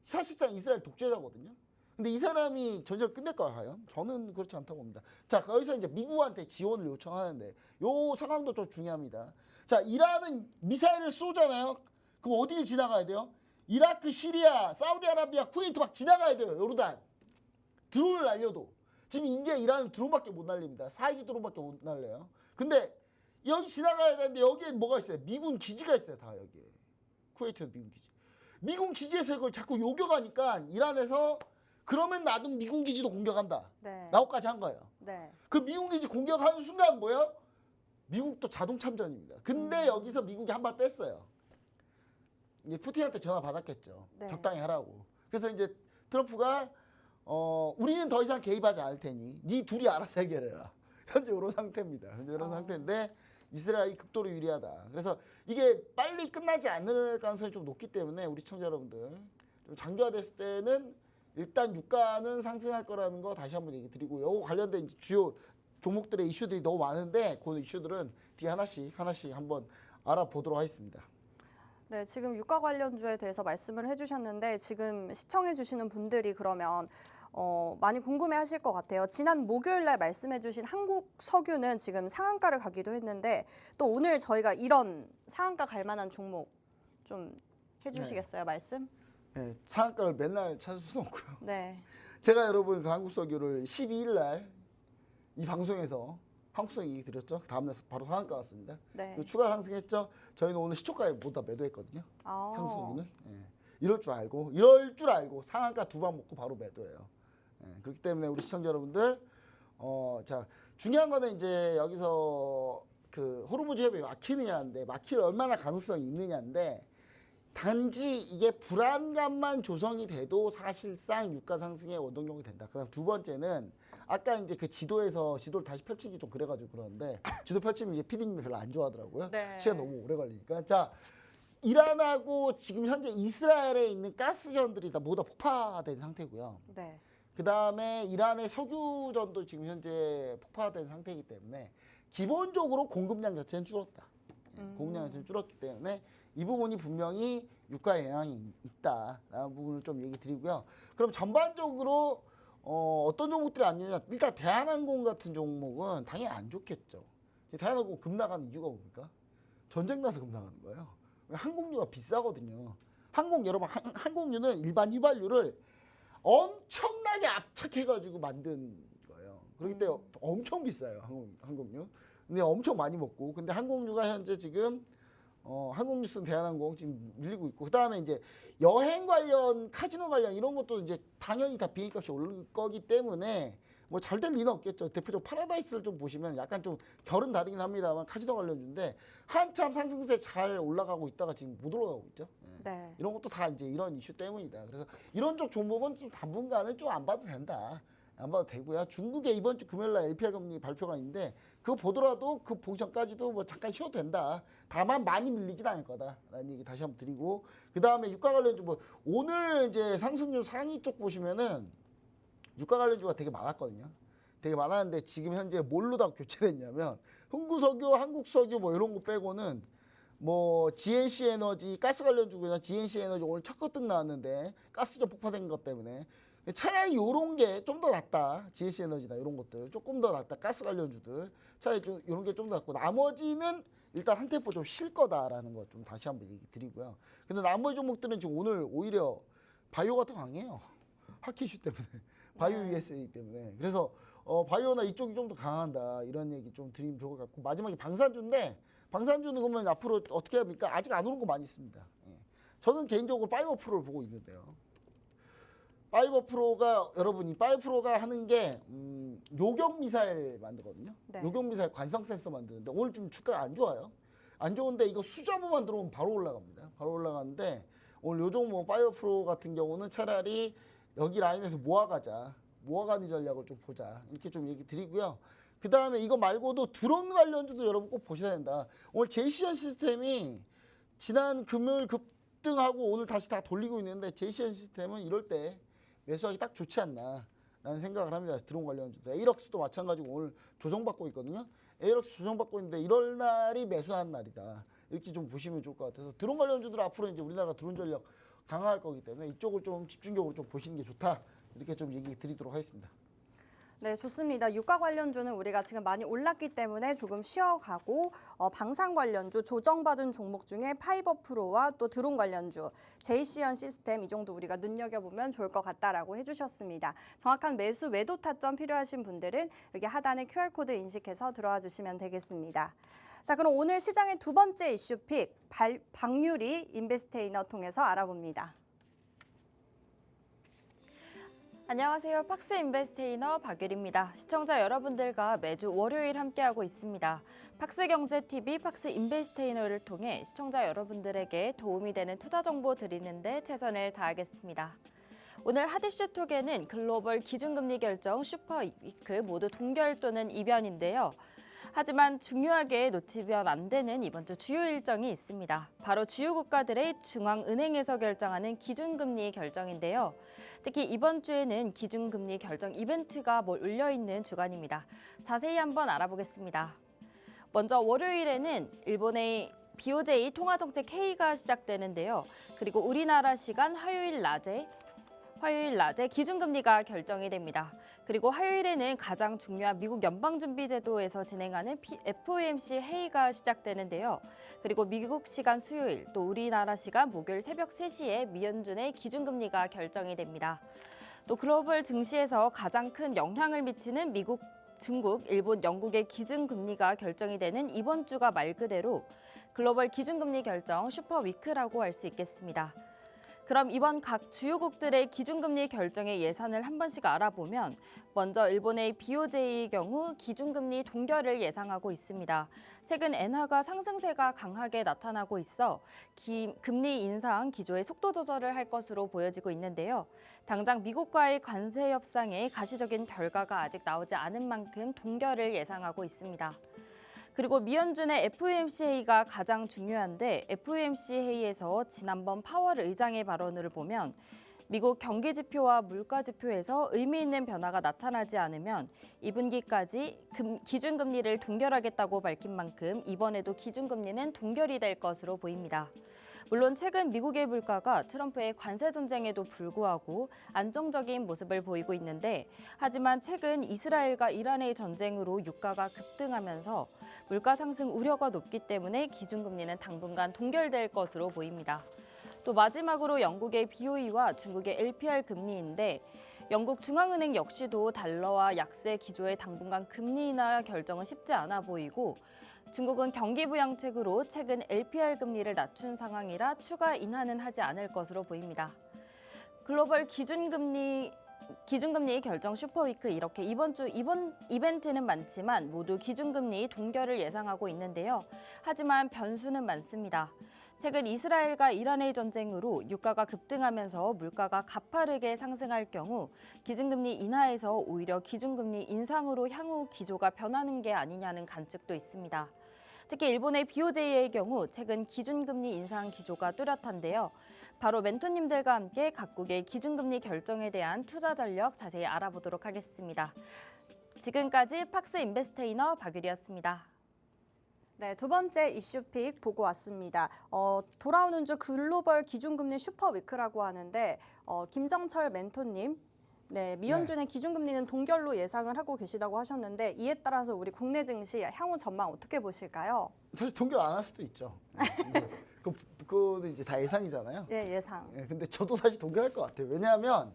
사실상 이스라엘 독재자거든요. 근데 이 사람이 전쟁을 끝낼까요, 과연? 저는 그렇지 않다고 봅니다. 자, 여기서 이제 미국한테 지원을 요청하는데 요 상황도 좀 중요합니다. 자, 이란은 미사일을 쏘잖아요. 그럼 어디를 지나가야 돼요? 이라크, 시리아, 사우디아라비아, 쿠웨이트 막 지나가야 돼요. 요르단. 드론을 날려도. 지금 이제 이란은 드론밖에 못 날립니다. 사이즈 드론밖에 못 날려요. 근데 여기 지나가야 되는데 여기에 뭐가 있어요? 미군 기지가 있어요. 다 여기에. 쿠웨이트에도 미군 기지. 미군 기지에서 이걸 자꾸 요격하니까 이란에서 그러면 나도 미군 기지도 공격한다. 네. 라고까지 한 거예요. 네. 그 미군 기지 공격하는 순간 뭐예요? 미국도 자동 참전입니다. 근데 여기서 미국이 한 발 뺐어요. 이제 푸틴한테 전화 받았겠죠. 네. 적당히 하라고. 그래서 이제 트럼프가 우리는 더 이상 개입하지 않을 테니 네 둘이 알아서 해결해라. 현재 이런 상태입니다. 현재 이런 상태인데 이스라엘이 극도로 유리하다. 그래서 이게 빨리 끝나지 않을 가능성이 좀 높기 때문에 우리 시청자 여러분들 좀 장기화됐을 때는 일단 유가는 상승할 거라는 거 다시 한번 얘기 드리고 요거 관련된 이제 주요 종목들의 이슈들이 너무 많은데 그 이슈들은 뒤에 하나씩 한번 알아보도록 하겠습니다. 네, 지금 유가 관련주에 대해서 말씀을 해주셨는데 지금 시청해주시는 분들이 그러면 많이 궁금해하실 것 같아요. 지난 목요일날 말씀해주신 한국 석유는 지금 상한가를 가기도 했는데 또 오늘 저희가 이런 상한가 갈 만한 종목 좀 해주시겠어요, 말씀? 네, 상한가를 맨날 찾을 수는 없고요. 네. 제가 여러분 그 한국석유를 12일날 이 방송에서 한국석유 얘기 드렸죠. 다음날 바로 상한가 왔습니다. 네. 그리고 추가 상승했죠. 저희는 오늘 시초가에 모두 다 매도했거든요. 한국석유는. 예. 이럴 줄 알고 상한가 두 방 먹고 바로 매도해요. 예. 그렇기 때문에 우리 시청자 여러분들 자 중요한 거는 이제 여기서 그 호르무즈 해협이 막히느냐인데 막힐 얼마나 가능성이 있느냐인데 단지 이게 불안감만 조성이 돼도 사실상 유가 상승의 원동력이 된다. 그다음 두 번째는 아까 이제 그 지도를 다시 펼치기 좀 그래가지고 그러는데 지도 펼치면 이제 PD님이 별로 안 좋아하더라고요. 네. 시간 너무 오래 걸리니까. 자, 이란하고 지금 현재 이스라엘에 있는 가스전들이 다 모두 폭파된 상태고요. 네. 그 다음에 이란의 석유전도 지금 현재 폭파된 상태이기 때문에 기본적으로 공급량 자체는 줄었다. 공급량 자체는 줄었기 때문에 이 부분이 분명히 유가에 영향이 있다라는 부분을 좀 얘기 드리고요. 그럼 전반적으로 어떤 종목들이 안 좋냐? 일단 대한항공 같은 종목은 당연히 안 좋겠죠. 대한항공 급락하는 이유가 뭡니까? 전쟁 나서 급락하는 거예요. 항공료가 비싸거든요. 여러분 항공료는 일반 휘발유를 엄청나게 압착해가지고 만든 거예요. 그렇기 때문에 엄청 비싸요. 항공유. 근데 엄청 많이 먹고. 근데 항공유가 현재 지금 항공뉴스는 대한항공 지금 밀리고 있고, 그 다음에 이제 여행 관련, 카지노 관련 이런 것도 이제 당연히 다 비행값이 오를 거기 때문에 뭐 잘 될 리는 없겠죠. 대표적으로 파라다이스를 좀 보시면 약간 좀 결은 다르긴 합니다만 카지노 관련주인데 한참 상승세 잘 올라가고 있다가 지금 못 올라가고 있죠. 네. 이런 것도 다 이제 이런 이슈 때문이다. 그래서 이런 쪽 종목은 좀 당분간은 좀 안 봐도 된다. 안 봐도 되고요. 중국의 이번 주 금요일날 LPR 금리 발표가 있는데 그거 보더라도 그 보기 전까지도 뭐 잠깐 쉬어도 된다. 다만 많이 밀리진 않을 거다라는 얘기 다시 한번 드리고, 그 다음에 유가 관련주 뭐 오늘 이제 상승률 상위 쪽 보시면은 유가 관련주가 되게 많았거든요. 되게 많았는데 지금 현재 뭘로 다 교체됐냐면 흥구석유, 한국석유 뭐 이런 거 빼고는 뭐 GNC 에너지 가스 관련주구나. GNC 에너지 오늘 첫 급등 나왔는데 가스전 폭파된 것 때문에 차라리 이런 게 좀 더 낫다. GNC 에너지나 이런 것들 조금 더 낫다. 가스 관련주들 차라리 좀 이런 게 좀 더 낫고 나머지는 일단 한 템포 좀 쉴 거다라는 거 좀 다시 한번 얘기 드리고요. 근데 나머지 종목들은 지금 오늘 오히려 바이오가 더 강해요. 하키 이슈 때문에 바이오 USA 때문에 그래서 바이오나 이쪽이 좀 더 강한다 이런 얘기 좀 드리면 좋을 것 같고 마지막에 방산주인데 방산주는 그러면 앞으로 어떻게 합니까? 아직 안 오는 거 많이 있습니다. 예. 저는 개인적으로 5%를 보고 있는데요. 5%가 여러분이 5%가 하는 게 요격 미사일 만들거든요. 네. 요격 미사일 관성 센서 만드는데 오늘 좀 주가가 안 좋아요. 안 좋은데 이거 수자보만 들어오면 바로 올라갑니다. 바로 올라가는데 오늘 요 종목 5% 같은 경우는 차라리 여기 라인에서 모아가는 전략을 좀 보자 이렇게 좀 얘기 드리고요. 그 다음에 이거 말고도 드론 관련주도 여러분 꼭 보셔야 된다. 오늘 제이시언 시스템이 지난 금요일 급등하고 오늘 다시 다 돌리고 있는데 제이시언 시스템은 이럴 때 매수하기 딱 좋지 않나 라는 생각을 합니다. 드론 관련주도. 에이럭스도 마찬가지고 오늘 조정받고 있거든요. 에이럭스 조정받고 있는데 이럴 날이 매수한 날이다. 이렇게 좀 보시면 좋을 것 같아서 드론 관련주들 앞으로 이제 우리나라가 드론 전력 강화할 거기 때문에 이쪽을 좀 집중적으로 좀 보시는 게 좋다. 이렇게 좀 얘기 드리도록 하겠습니다. 네, 좋습니다. 유가 관련주는 우리가 지금 많이 올랐기 때문에 조금 쉬어가고 방산 관련주 조정받은 종목 중에 파이버프로와 또 드론 관련주 제이시언 시스템 이 정도 우리가 눈여겨보면 좋을 것 같다라고 해주셨습니다. 정확한 매수 매도 타점 필요하신 분들은 여기 하단에 QR코드 인식해서 들어와 주시면 되겠습니다. 자, 그럼 오늘 시장의 두 번째 이슈픽 박유리 인베스테이너 통해서 알아봅니다. 안녕하세요. 팍스 인베스테이너 박유리입니다. 시청자 여러분들과 매주 월요일 함께하고 있습니다. 팍스경제TV 팍스 인베스테이너를 통해 시청자 여러분들에게 도움이 되는 투자 정보 드리는데 최선을 다하겠습니다. 오늘 핫이슈 톡에는 글로벌 기준금리 결정 슈퍼위크 모두 동결 또는 이변인데요. 하지만 중요하게 놓치면 안 되는 이번 주 주요 일정이 있습니다. 바로 주요 국가들의 중앙은행에서 결정하는 기준금리 결정인데요. 특히 이번 주에는 기준금리 결정 이벤트가 몰려 있는 주간입니다. 자세히 한번 알아보겠습니다. 먼저 월요일에는 일본의 BOJ 통화정책 회의가 시작되는데요. 그리고 우리나라 시간 화요일 낮에 기준금리가 결정이 됩니다. 그리고 화요일에는 가장 중요한 미국 연방준비제도에서 진행하는 FOMC 회의가 시작되는데요. 그리고 미국 시간 수요일, 또 우리나라 시간 목요일 새벽 3시에 미연준의 기준금리가 결정이 됩니다. 또 글로벌 증시에서 가장 큰 영향을 미치는 미국, 중국, 일본, 영국의 기준금리가 결정이 되는 이번 주가 말 그대로 글로벌 기준금리 결정 슈퍼위크라고 할 수 있겠습니다. 그럼 이번 각 주요국들의 기준금리 결정의 예산을 한 번씩 알아보면 먼저 일본의 BOJ의 경우 기준금리 동결을 예상하고 있습니다. 최근 엔화가 상승세가 강하게 나타나고 있어 금리 인상 기조의 속도 조절을 할 것으로 보여지고 있는데요. 당장 미국과의 관세 협상에 가시적인 결과가 아직 나오지 않은 만큼 동결을 예상하고 있습니다. 그리고 미연준의 FOMC 회의가 가장 중요한데 FOMC 회의에서 지난번 파월 의장의 발언을 보면 미국 경기 지표와 물가 지표에서 의미 있는 변화가 나타나지 않으면 2분기까지 기준금리를 동결하겠다고 밝힌 만큼 이번에도 기준금리는 동결이 될 것으로 보입니다. 물론 최근 미국의 물가가 트럼프의 관세 전쟁에도 불구하고 안정적인 모습을 보이고 있는데 하지만 최근 이스라엘과 이란의 전쟁으로 유가가 급등하면서 물가 상승 우려가 높기 때문에 기준금리는 당분간 동결될 것으로 보입니다. 또 마지막으로 영국의 BOE와 중국의 LPR 금리인데 영국 중앙은행 역시도 달러와 약세 기조의 당분간 금리 인하 결정은 쉽지 않아 보이고 중국은 경기 부양책으로 최근 LPR 금리를 낮춘 상황이라 추가 인하는 하지 않을 것으로 보입니다. 글로벌 기준금리 결정 슈퍼위크 이렇게 이번 이벤트는 많지만 모두 기준금리 동결을 예상하고 있는데요. 하지만 변수는 많습니다. 최근 이스라엘과 이란의 전쟁으로 유가가 급등하면서 물가가 가파르게 상승할 경우 기준금리 인하에서 오히려 기준금리 인상으로 향후 기조가 변하는 게 아니냐는 관측도 있습니다. 특히 일본의 BOJ의 경우 최근 기준금리 인상 기조가 뚜렷한데요. 바로 멘토님들과 함께 각국의 기준금리 결정에 대한 투자 전력 자세히 알아보도록 하겠습니다. 지금까지 팍스 인베스테이너 박유리였습니다. 네, 두 번째 이슈픽 보고 왔습니다. 돌아오는 주 글로벌 기준금리 슈퍼위크라고 하는데 김정철 멘토님, 네, 미연준의 기준금리는 동결로 예상을 하고 계시다고 하셨는데 이에 따라서 우리 국내 증시 향후 전망 어떻게 보실까요? 사실 동결 안 할 수도 있죠. 그거는 이제 다 예상이잖아요. 예, 예상. 근데 저도 사실 동결할 것 같아요. 왜냐하면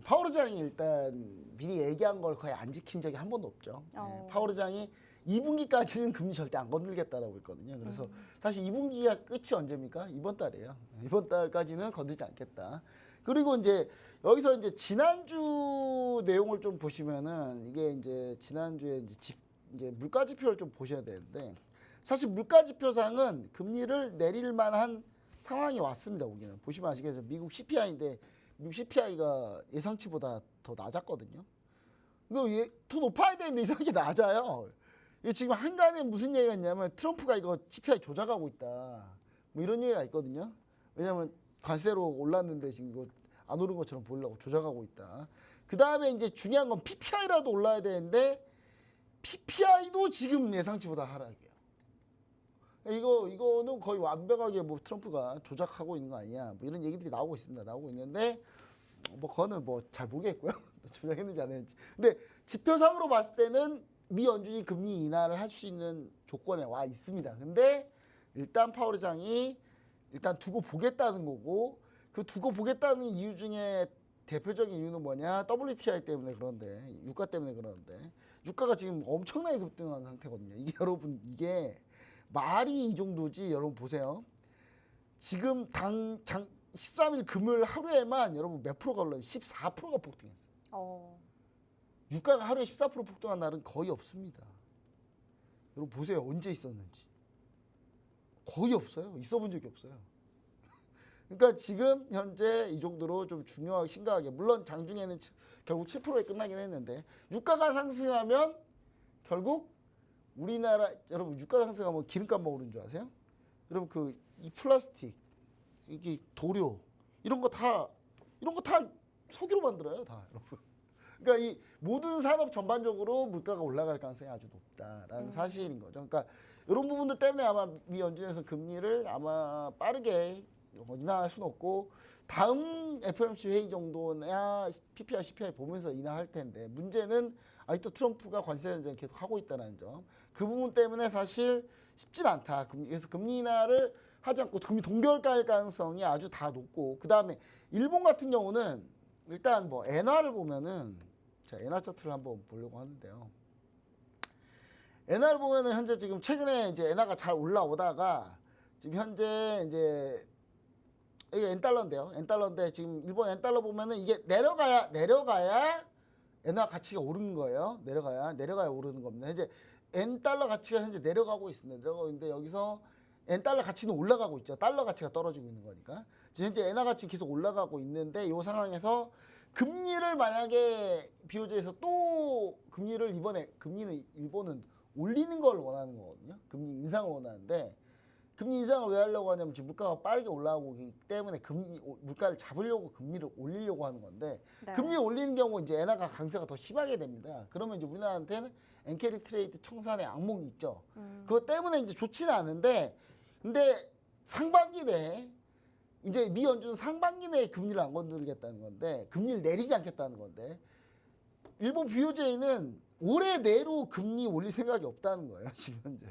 파월 의장이 일단 미리 얘기한 걸 거의 안 지킨 적이 한 번도 없죠. 파월 의장이 2분기까지는 금리 절대 안 건들겠다라고 했거든요. 그래서 사실 2분기가 끝이 언제입니까? 이번 달이에요. 이번 달까지는 건들지 않겠다. 그리고 이제 여기서 이제 지난주 내용을 좀 보시면은 이게 이제 지난주에 이제 물가 지표를 좀 보셔야 되는데 사실 물가 지표상은 금리를 내릴 만한 상황이 왔습니다. 여기는 보시면 아시겠죠. 미국 CPI인데 미국 CPI가 예상치보다 더 낮았거든요. 이거 더 높아야 되는데 이상하게 낮아요. 이게 지금 한간에 무슨 얘기가 있냐면 트럼프가 이거 CPI 조작하고 있다. 뭐 이런 얘기가 있거든요. 왜냐하면 관세로 올랐는데 지금 이거 안 오른 것처럼 보이려고 조작하고 있다. 그 다음에 이제 중요한 건 PPI라도 올라야 되는데 PPI도 지금 예상치보다 하락이에요. 이거는 거의 완벽하게 뭐 트럼프가 조작하고 있는 거 아니냐. 뭐 이런 얘기들이 나오고 있습니다. 나오고 있는데 뭐 그거는 뭐 잘 모르겠고요. 조작했는지 안 했는지. 근데 지표상으로 봤을 때는 미 연준이 금리 인하를 할 수 있는 조건에 와 있습니다. 근데 일단 파월 의장이 일단 두고 보겠다는 거고 그 두고 보겠다는 이유 중에 대표적인 이유는 뭐냐? WTI 때문에 그런데 유가 때문에 그러는데 유가가 지금 엄청나게 급등한 상태거든요. 이게 여러분 이게 말이 이 정도지 여러분 보세요. 지금 13일 금요일 하루에만 여러분 몇 프로가 올라요? 14%가 폭등했어요. 유가가 하루에 14% 폭등한 날은 거의 없습니다. 여러분 보세요. 언제 있었는지. 거의 없어요. 있어 본 적이 없어요. 그러니까 지금 현재 이 정도로 좀 중요하게 심각하게 물론 장중에는 결국 7%에 끝나긴 했는데 유가가 상승하면 결국 우리나라 여러분 유가가 상승하면 기름값만 오르는 줄 아세요? 여러분 이 플라스틱 이게 도료 이런 거 다 석유로 만들어요 다 여러분. 그러니까 이 모든 산업 전반적으로 물가가 올라갈 가능성이 아주 높다라는 사실인 거죠. 그러니까 이런 부분들 때문에 아마 미 연준에서 금리를 아마 빠르게 인하할 수는 없고 다음 FOMC 회의 정도나 PPI, CPI 보면서 인하할 텐데 문제는 아직도 트럼프가 관세 전쟁 계속 하고 있다는 점. 그 부분 때문에 사실 쉽진 않다. 그래서 금리 인하를 하지 않고 금리 동결 갈 가능성이 아주 다 높고 그 다음에 일본 같은 경우는 일단 뭐 엔화를 보면은 자 엔화 차트를 한번 보려고 하는데요. 엔화를 보면은 현재 지금 최근에 이제 엔화가 잘 올라오다가 지금 현재 이제 이게 엔달러인데요. 엔달러인데 지금 일본 엔달러 보면은 이게 내려가야 엔화 가치가 오르는 거예요. 내려가야 오르는 겁니다. 이제 엔달러 가치가 현재 내려가고 있습니다. 내려가고 있는데 여기서 엔달러 가치는 올라가고 있죠. 달러 가치가 떨어지고 있는 거니까. 지금 현재 엔화 가치 계속 올라가고 있는데 이 상황에서 금리를 만약에 BOJ에서 또 금리를 금리는 일본은 올리는 걸 원하는 거거든요. 금리 인상을 원하는데 금리 인상을 왜 하려고 하냐면 지금 물가가 빠르게 올라오고 있기 때문에 물가를 잡으려고 금리를 올리려고 하는 건데 네. 금리 올리는 경우 이제 엔화가 강세가 더 심하게 됩니다. 그러면 이제 우리나라한테는 엔캐리 트레이드 청산의 악몽이 있죠. 그것 때문에 이제 좋지는 않은데 근데 상반기 내에 이제 미 연준은 상반기 내에 금리를 안 건드리겠다는 건데 금리를 내리지 않겠다는 건데 일본 BOJ는 올해 내로 금리 올릴 생각이 없다는 거예요. 지금 현재.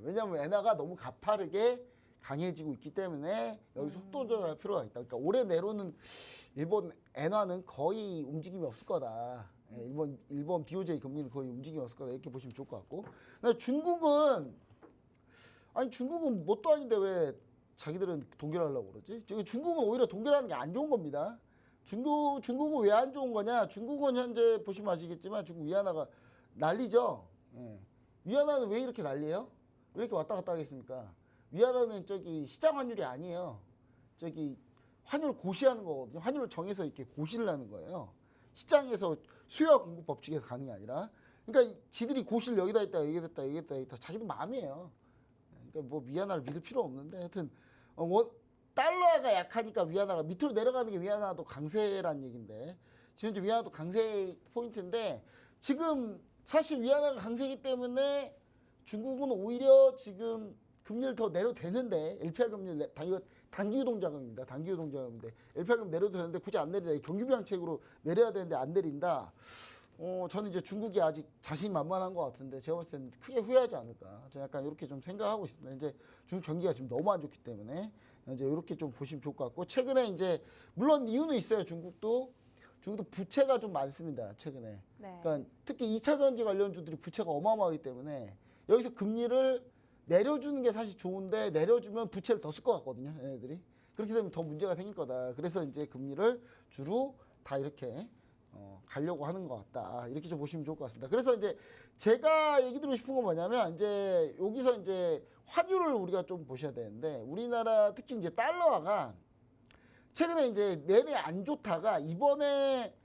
왜냐하면 엔화가 너무 가파르게 강해지고 있기 때문에 여기 속도 조절할 필요가 있다. 그러니까 올해 내로는 일본 엔화는 거의 움직임이 없을 거다. 일본 BOJ 금리는 거의 움직임이 없을 거다. 이렇게 보시면 좋을 것 같고. 근데 중국은 뭣도 아닌데 왜 자기들은 동결하려고 그러지? 중국은 오히려 동결하는 게 안 좋은 겁니다. 중국은 왜 안 좋은 거냐? 중국은 현재 보시면 아시겠지만 중국 위안화가 난리죠. 위안화는 왜 이렇게 난리예요? 왜 이렇게 왔다 갔다 하겠습니까? 위안화는 시장 환율이 아니에요. 환율 고시하는 거거든요. 환율을 정해서 이렇게 고시를 하는 거예요. 시장에서 수요와 공급 법칙에서 가는 게 아니라. 그러니까 지들이 고시를 여기다 있다, 여기다 있다, 여기다 있다. 자기들 마음이에요. 그러니까 뭐 위안화를 믿을 필요 없는데 하여튼 달러가 약하니까 위안화가 밑으로 내려가는 게 위안화도 강세란 얘긴데 지금 이제 위안화도 강세 포인트인데 지금 사실 위안화가 강세이기 때문에 중국은 오히려 지금 금리를 더 내려도 되는데 LPR 금리를 단기 유동 자금입니다. 단기 유동 자금인데 LPR 금리 내려도 되는데 굳이 안 내리다 경기 부양책으로 내려야 되는데 안 내린다. 저는 이제 중국이 아직 자신만만한 것 같은데 제가 봤을 때는 크게 후회하지 않을까. 저 약간 이렇게 좀 생각하고 있습니다. 이제 중국 경기가 지금 너무 안 좋기 때문에 이제 이렇게 좀 보시면 좋을 것 같고 최근에 이제 물론 이유는 있어요. 중국도 부채가 좀 많습니다. 최근에. 네. 그러니까 특히 2차 전지 관련주들이 부채가 어마어마하기 때문에 여기서 금리를 내려주는 게 사실 좋은데 내려주면 부채를 더 쓸 것 같거든요. 얘네들이. 그렇게 되면 더 문제가 생길 거다. 그래서 이제 금리를 주로 다 이렇게 가려고 하는 것 같다. 이렇게 좀 보시면 좋을 것 같습니다. 그래서 이제 제가 얘기 드리고 싶은 건 뭐냐면 이제 여기서 이제 환율을 우리가 좀 보셔야 되는데 우리나라 특히 이제 달러화가 최근에 이제 내내 안 좋다가 이번에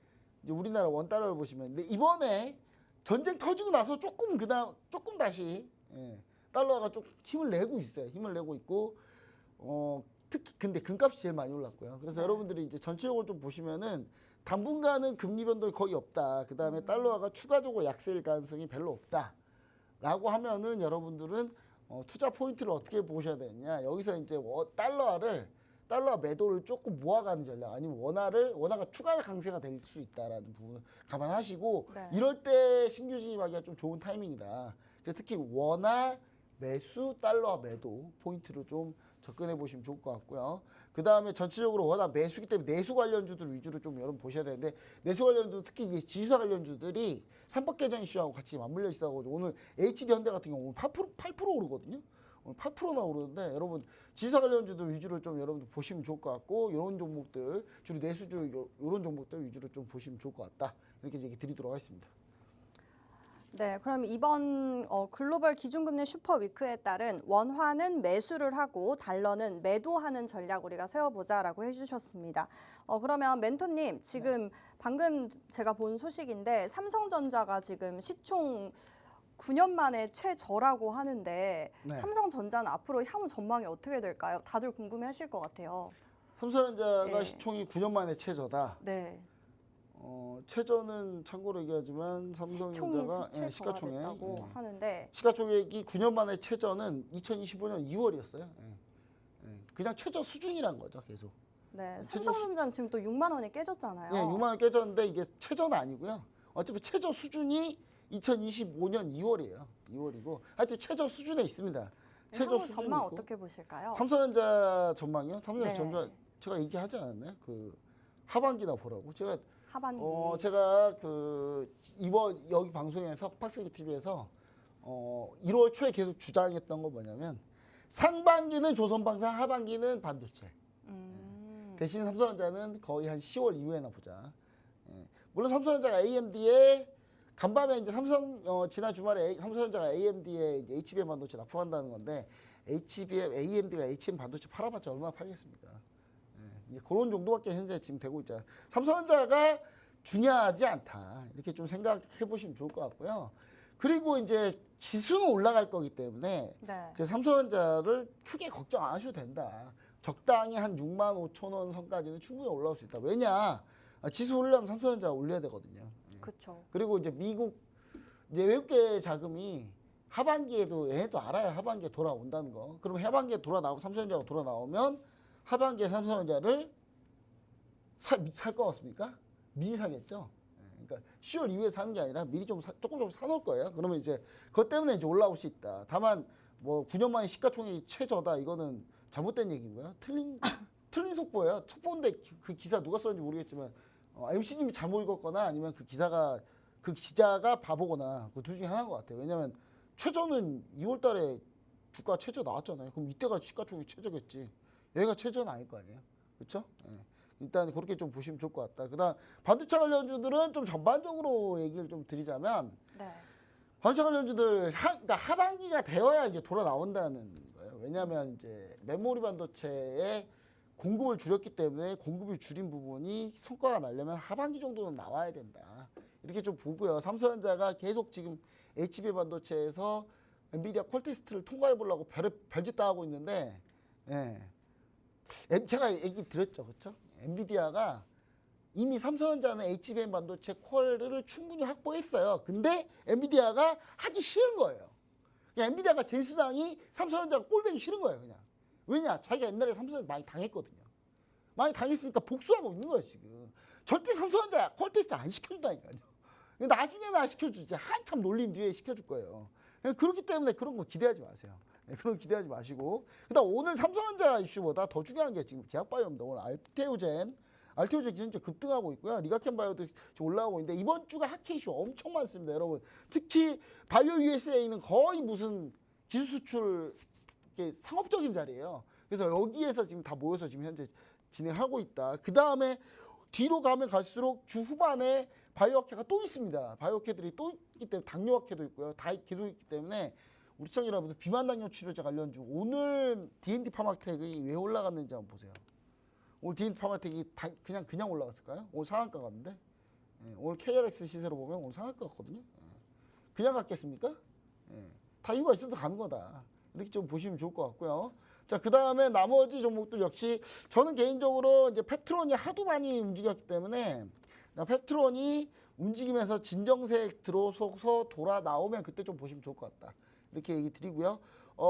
이제 우리나라 원달러를 보시면 근데 이번에 전쟁 터지고 나서 조금 다시 달러가 좀 힘을 내고 있어요. 힘을 내고 있고 특히 근데 금값이 제일 많이 올랐고요. 그래서 여러분들이 이제 전체적으로 좀 보시면은 당분간은 금리 변동이 거의 없다. 그 다음에 달러화가 추가적으로 약세일 가능성이 별로 없다라고 하면은 여러분들은 투자 포인트를 어떻게 보셔야 되느냐? 여기서 이제 달러 매도를 조금 모아가는 전략 아니면 원화가 추가 강세가 될 수 있다라는 부분을 감안하시고 네. 이럴 때 신규 진입하기가 좀 좋은 타이밍이다. 그래서 특히 원화 매수, 달러 매도 포인트로 좀 접근해 보시면 좋을 것 같고요. 그 다음에 전체적으로 워낙 매수기 때문에 내수 관련주들 위주로 좀 여러분 보셔야 되는데 내수 관련주 특히 이제 지주사 관련주들이 삼법 개정 이슈하고 같이 맞물려 있어가지고 오늘 HD 현대 같은 경우 8% 오르거든요. 오늘 8%나 오르는데 여러분 지주사 관련주들 위주로 좀 여러분들 보시면 좋을 것 같고 이런 종목들 주로 내수주 이런 종목들 위주로 좀 보시면 좋을 것 같다. 이렇게 얘기 드리도록 하겠습니다. 네, 그럼 이번 글로벌 기준금리 슈퍼위크에 따른 원화는 매수를 하고 달러는 매도하는 전략 우리가 세워보자라고 해주셨습니다. 그러면 멘토님 지금 방금 제가 본 소식인데 삼성전자가 지금 시총 9년 만에 최저라고 하는데 네. 삼성전자는 앞으로 향후 전망이 어떻게 될까요? 다들 궁금해하실 것 같아요. 삼성전자가 네. 시총이 9년 만에 최저다. 네, 최저는 참고로 얘기하지만 삼성전자가 시총이 시가총액 최저화됐다고 하는데 시가총액이 9년 만에 최저는 2025년 2월이었어요. 그냥 최저 수준이란 거죠, 계속. 네, 최저 삼성전자는 지금 또 6만 원이 깨졌잖아요. 6만 원 깨졌는데 이게 최저는 아니고요. 어차피 최저 수준이 2025년 2월이에요. 2월이고 하여튼 최저 수준에 있습니다. 최저 향후 수준이 전망 있고. 어떻게 보실까요? 삼성전자 전망이요? 삼성전자 네. 전망 제가 얘기하지 않았나요? 그 하반기나 보라고. 하반기. 제가 그 이번 여기 방송에서 팍스기 TV에서 1월 초에 계속 주장했던 거 뭐냐면 상반기는 조선방산, 하반기는 반도체. 대신 삼성전자는 거의 한 10월 이후에나 보자. 물론 삼성전자가 AMD에 간밤에 이제 지난 주말에 삼성전자가 AMD에 이제 HBM 반도체 납품한다는 건데 AMD가 HBM 반도체 팔아봤자 얼마나 팔겠습니까? 이제 그런 정도밖에 현재 지금 되고 있잖아요. 삼성전자가 중요하지 않다. 이렇게 좀 생각해 보시면 좋을 것 같고요. 그리고 이제 지수는 올라갈 거기 때문에 네. 그래서 삼성전자를 크게 걱정 안 하셔도 된다. 적당히 한 6만 5천 원 선까지는 충분히 올라올 수 있다. 왜냐? 지수 올리려면 삼성전자가 올려야 되거든요. 그렇죠. 그리고 이제 미국 이제 외국계 자금이 하반기에도 얘네도 알아요. 하반기에 돌아온다는 거. 그럼 하반기에 돌아나오고 삼성전자가 돌아나오면 하반기에 삼성전자를 살 것 같습니까? 미리 사겠죠. 그러니까 10월 이후에 사는 게 아니라 미리 조금 사놓을 거예요. 그러면 이제 그것 때문에 이제 올라올 수 있다. 다만 뭐 9년 만에 시가총액이 최저다. 이거는 잘못된 얘기고요. 틀린 속보예요. 속보인데 그 기사 누가 썼는지 모르겠지만 MC님이 잘못 읽었거나 아니면 그 기자가 바보거나 그 둘 중에 하나인 것 같아요. 왜냐하면 최저는 2월달에 주가 최저 나왔잖아요. 그럼 이때가 시가총액 최저겠지. 여기가 최저는 아닐 거 아니에요. 그렇죠? 일단 그렇게 좀 보시면 좋을 것 같다. 그다음 반도체 관련주들은 좀 전반적으로 얘기를 좀 드리자면 네. 반도체 관련주들 그러니까 하반기가 되어야 이제 돌아 나온다는 거예요. 왜냐하면 이제 메모리 반도체에 공급을 줄였기 때문에 공급을 줄인 부분이 성과가 나려면 하반기 정도는 나와야 된다. 이렇게 좀 보고요. 삼성전자가 계속 지금 HB 반도체에서 엔비디아 퀄테스트를 통과해 보려고 별짓 다 하고 있는데, 예. 제가 얘기 드렸죠, 그렇죠? 엔비디아가 이미 삼성전자는 HBM 반도체 퀄을 충분히 확보했어요. 근데 엔비디아가 하기 싫은 거예요. 그냥 엔비디아가 제 수장이 삼성전자가 꼴보기 싫은 거예요, 그냥. 왜냐? 자기가 옛날에 삼성전자 많이 당했거든요. 많이 당했으니까 복수하고 있는 거예요, 지금. 절대 삼성전자 퀄테스트 안 시켜준다니까요. 나중에는 안 시켜주지. 한참 놀린 뒤에 시켜줄 거예요. 그렇기 때문에 그런 거 기대하지 마세요. 그런 거 기대하지 마시고. 그다음 오늘 삼성전자 이슈보다 더 중요한 게 지금 제약바이오입니다. 오늘 알테오젠 현재 급등하고 있고요. 리가켄바이오도 지금 올라오고 있는데 이번 주가 핫케 이슈 엄청 많습니다, 여러분. 특히 바이오 USA는 거의 무슨 기술 수출 상업적인 자리예요. 그래서 여기에서 지금 다 모여서 지금 현재 진행하고 있다. 그 다음에 뒤로 가면 갈수록 주 후반에 바이오학회가 또 있습니다. 바이오학회들이 또 있기 때문에 당뇨학회도 있고요. 다 계속 있기 때문에 우리 시청자 여러분들 비만 당뇨 치료제 관련주 오늘 D&D 파마텍이 왜 올라갔는지 한번 보세요. 오늘 D&D 파마텍이 그냥 올라갔을까요? 오늘 상한가 갔는데 오늘 KRX 시세로 보면 오늘 상한가 갔거든요. 그냥 갔겠습니까? 다 이유가 있어서 가는 거다. 이렇게 좀 보시면 좋을 것 같고요. 자, 그 다음에 나머지 종목들 역시 저는 개인적으로 이제 펩트론이 하도 많이 움직였기 때문에 펩트론이 움직이면서 진정세 들어서서 돌아 나오면 그때 좀 보시면 좋을 것 같다. 이렇게 얘기 드리고요.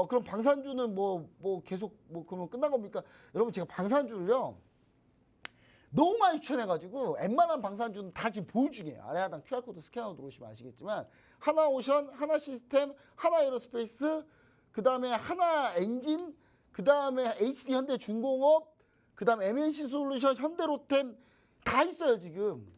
그럼 방산주는 뭐 계속 그러면 끝난 겁니까? 여러분 제가 방산주를요 너무 많이 추천해가지고 웬만한 방산주는 다 지금 보유 중이에요. 아래 하단 QR코드 스캔하고 들어오시면 아시겠지만 하나오션, 하나시스템, 하나에어로스페이스, 그 다음에 하나엔진, 그 다음에 HD현대중공업, 그 다음에 MNC솔루션, 현대로템 다 있어요 지금.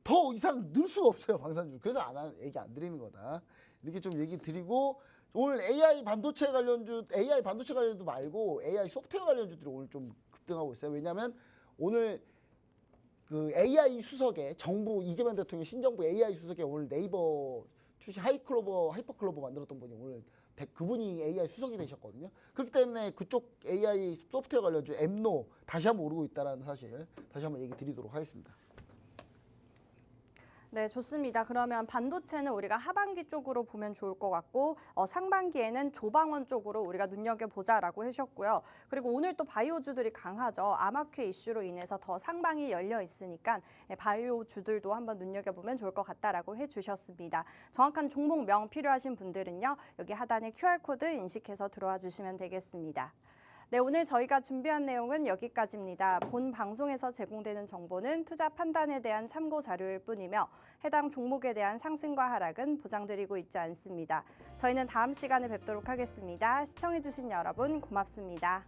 더 이상 늘 수가 없어요 방산주. 그래서 얘기 안 드리는 거다. 이렇게 좀 얘기 드리고 오늘 AI 반도체 관련주 말고 AI 소프트웨어 관련주들이 오늘 좀 급등하고 있어요. 왜냐하면 오늘 그 AI 수석에 정부 이재명 대통령 신정부 AI 수석에 오늘 네이버 출시 하이퍼클로버 만들었던 분이 오늘 그분이 AI 수석이 되셨거든요. 그렇기 때문에 그쪽 AI 소프트웨어 관련주 엠노 다시 한번 오르고 있다는 사실 다시 한번 얘기 드리도록 하겠습니다. 네, 좋습니다. 그러면 반도체는 우리가 하반기 쪽으로 보면 좋을 것 같고 상반기에는 조방원 쪽으로 우리가 눈여겨보자라고 하셨고요. 그리고 오늘 또 바이오주들이 강하죠. 암학회 이슈로 인해서 더 상방이 열려 있으니까 바이오주들도 한번 눈여겨보면 좋을 것 같다라고 해주셨습니다. 정확한 종목명 필요하신 분들은요. 여기 하단에 QR코드 인식해서 들어와 주시면 되겠습니다. 네, 오늘 저희가 준비한 내용은 여기까지입니다. 본 방송에서 제공되는 정보는 투자 판단에 대한 참고 자료일 뿐이며 해당 종목에 대한 상승과 하락은 보장드리고 있지 않습니다. 저희는 다음 시간에 뵙도록 하겠습니다. 시청해주신 여러분 고맙습니다.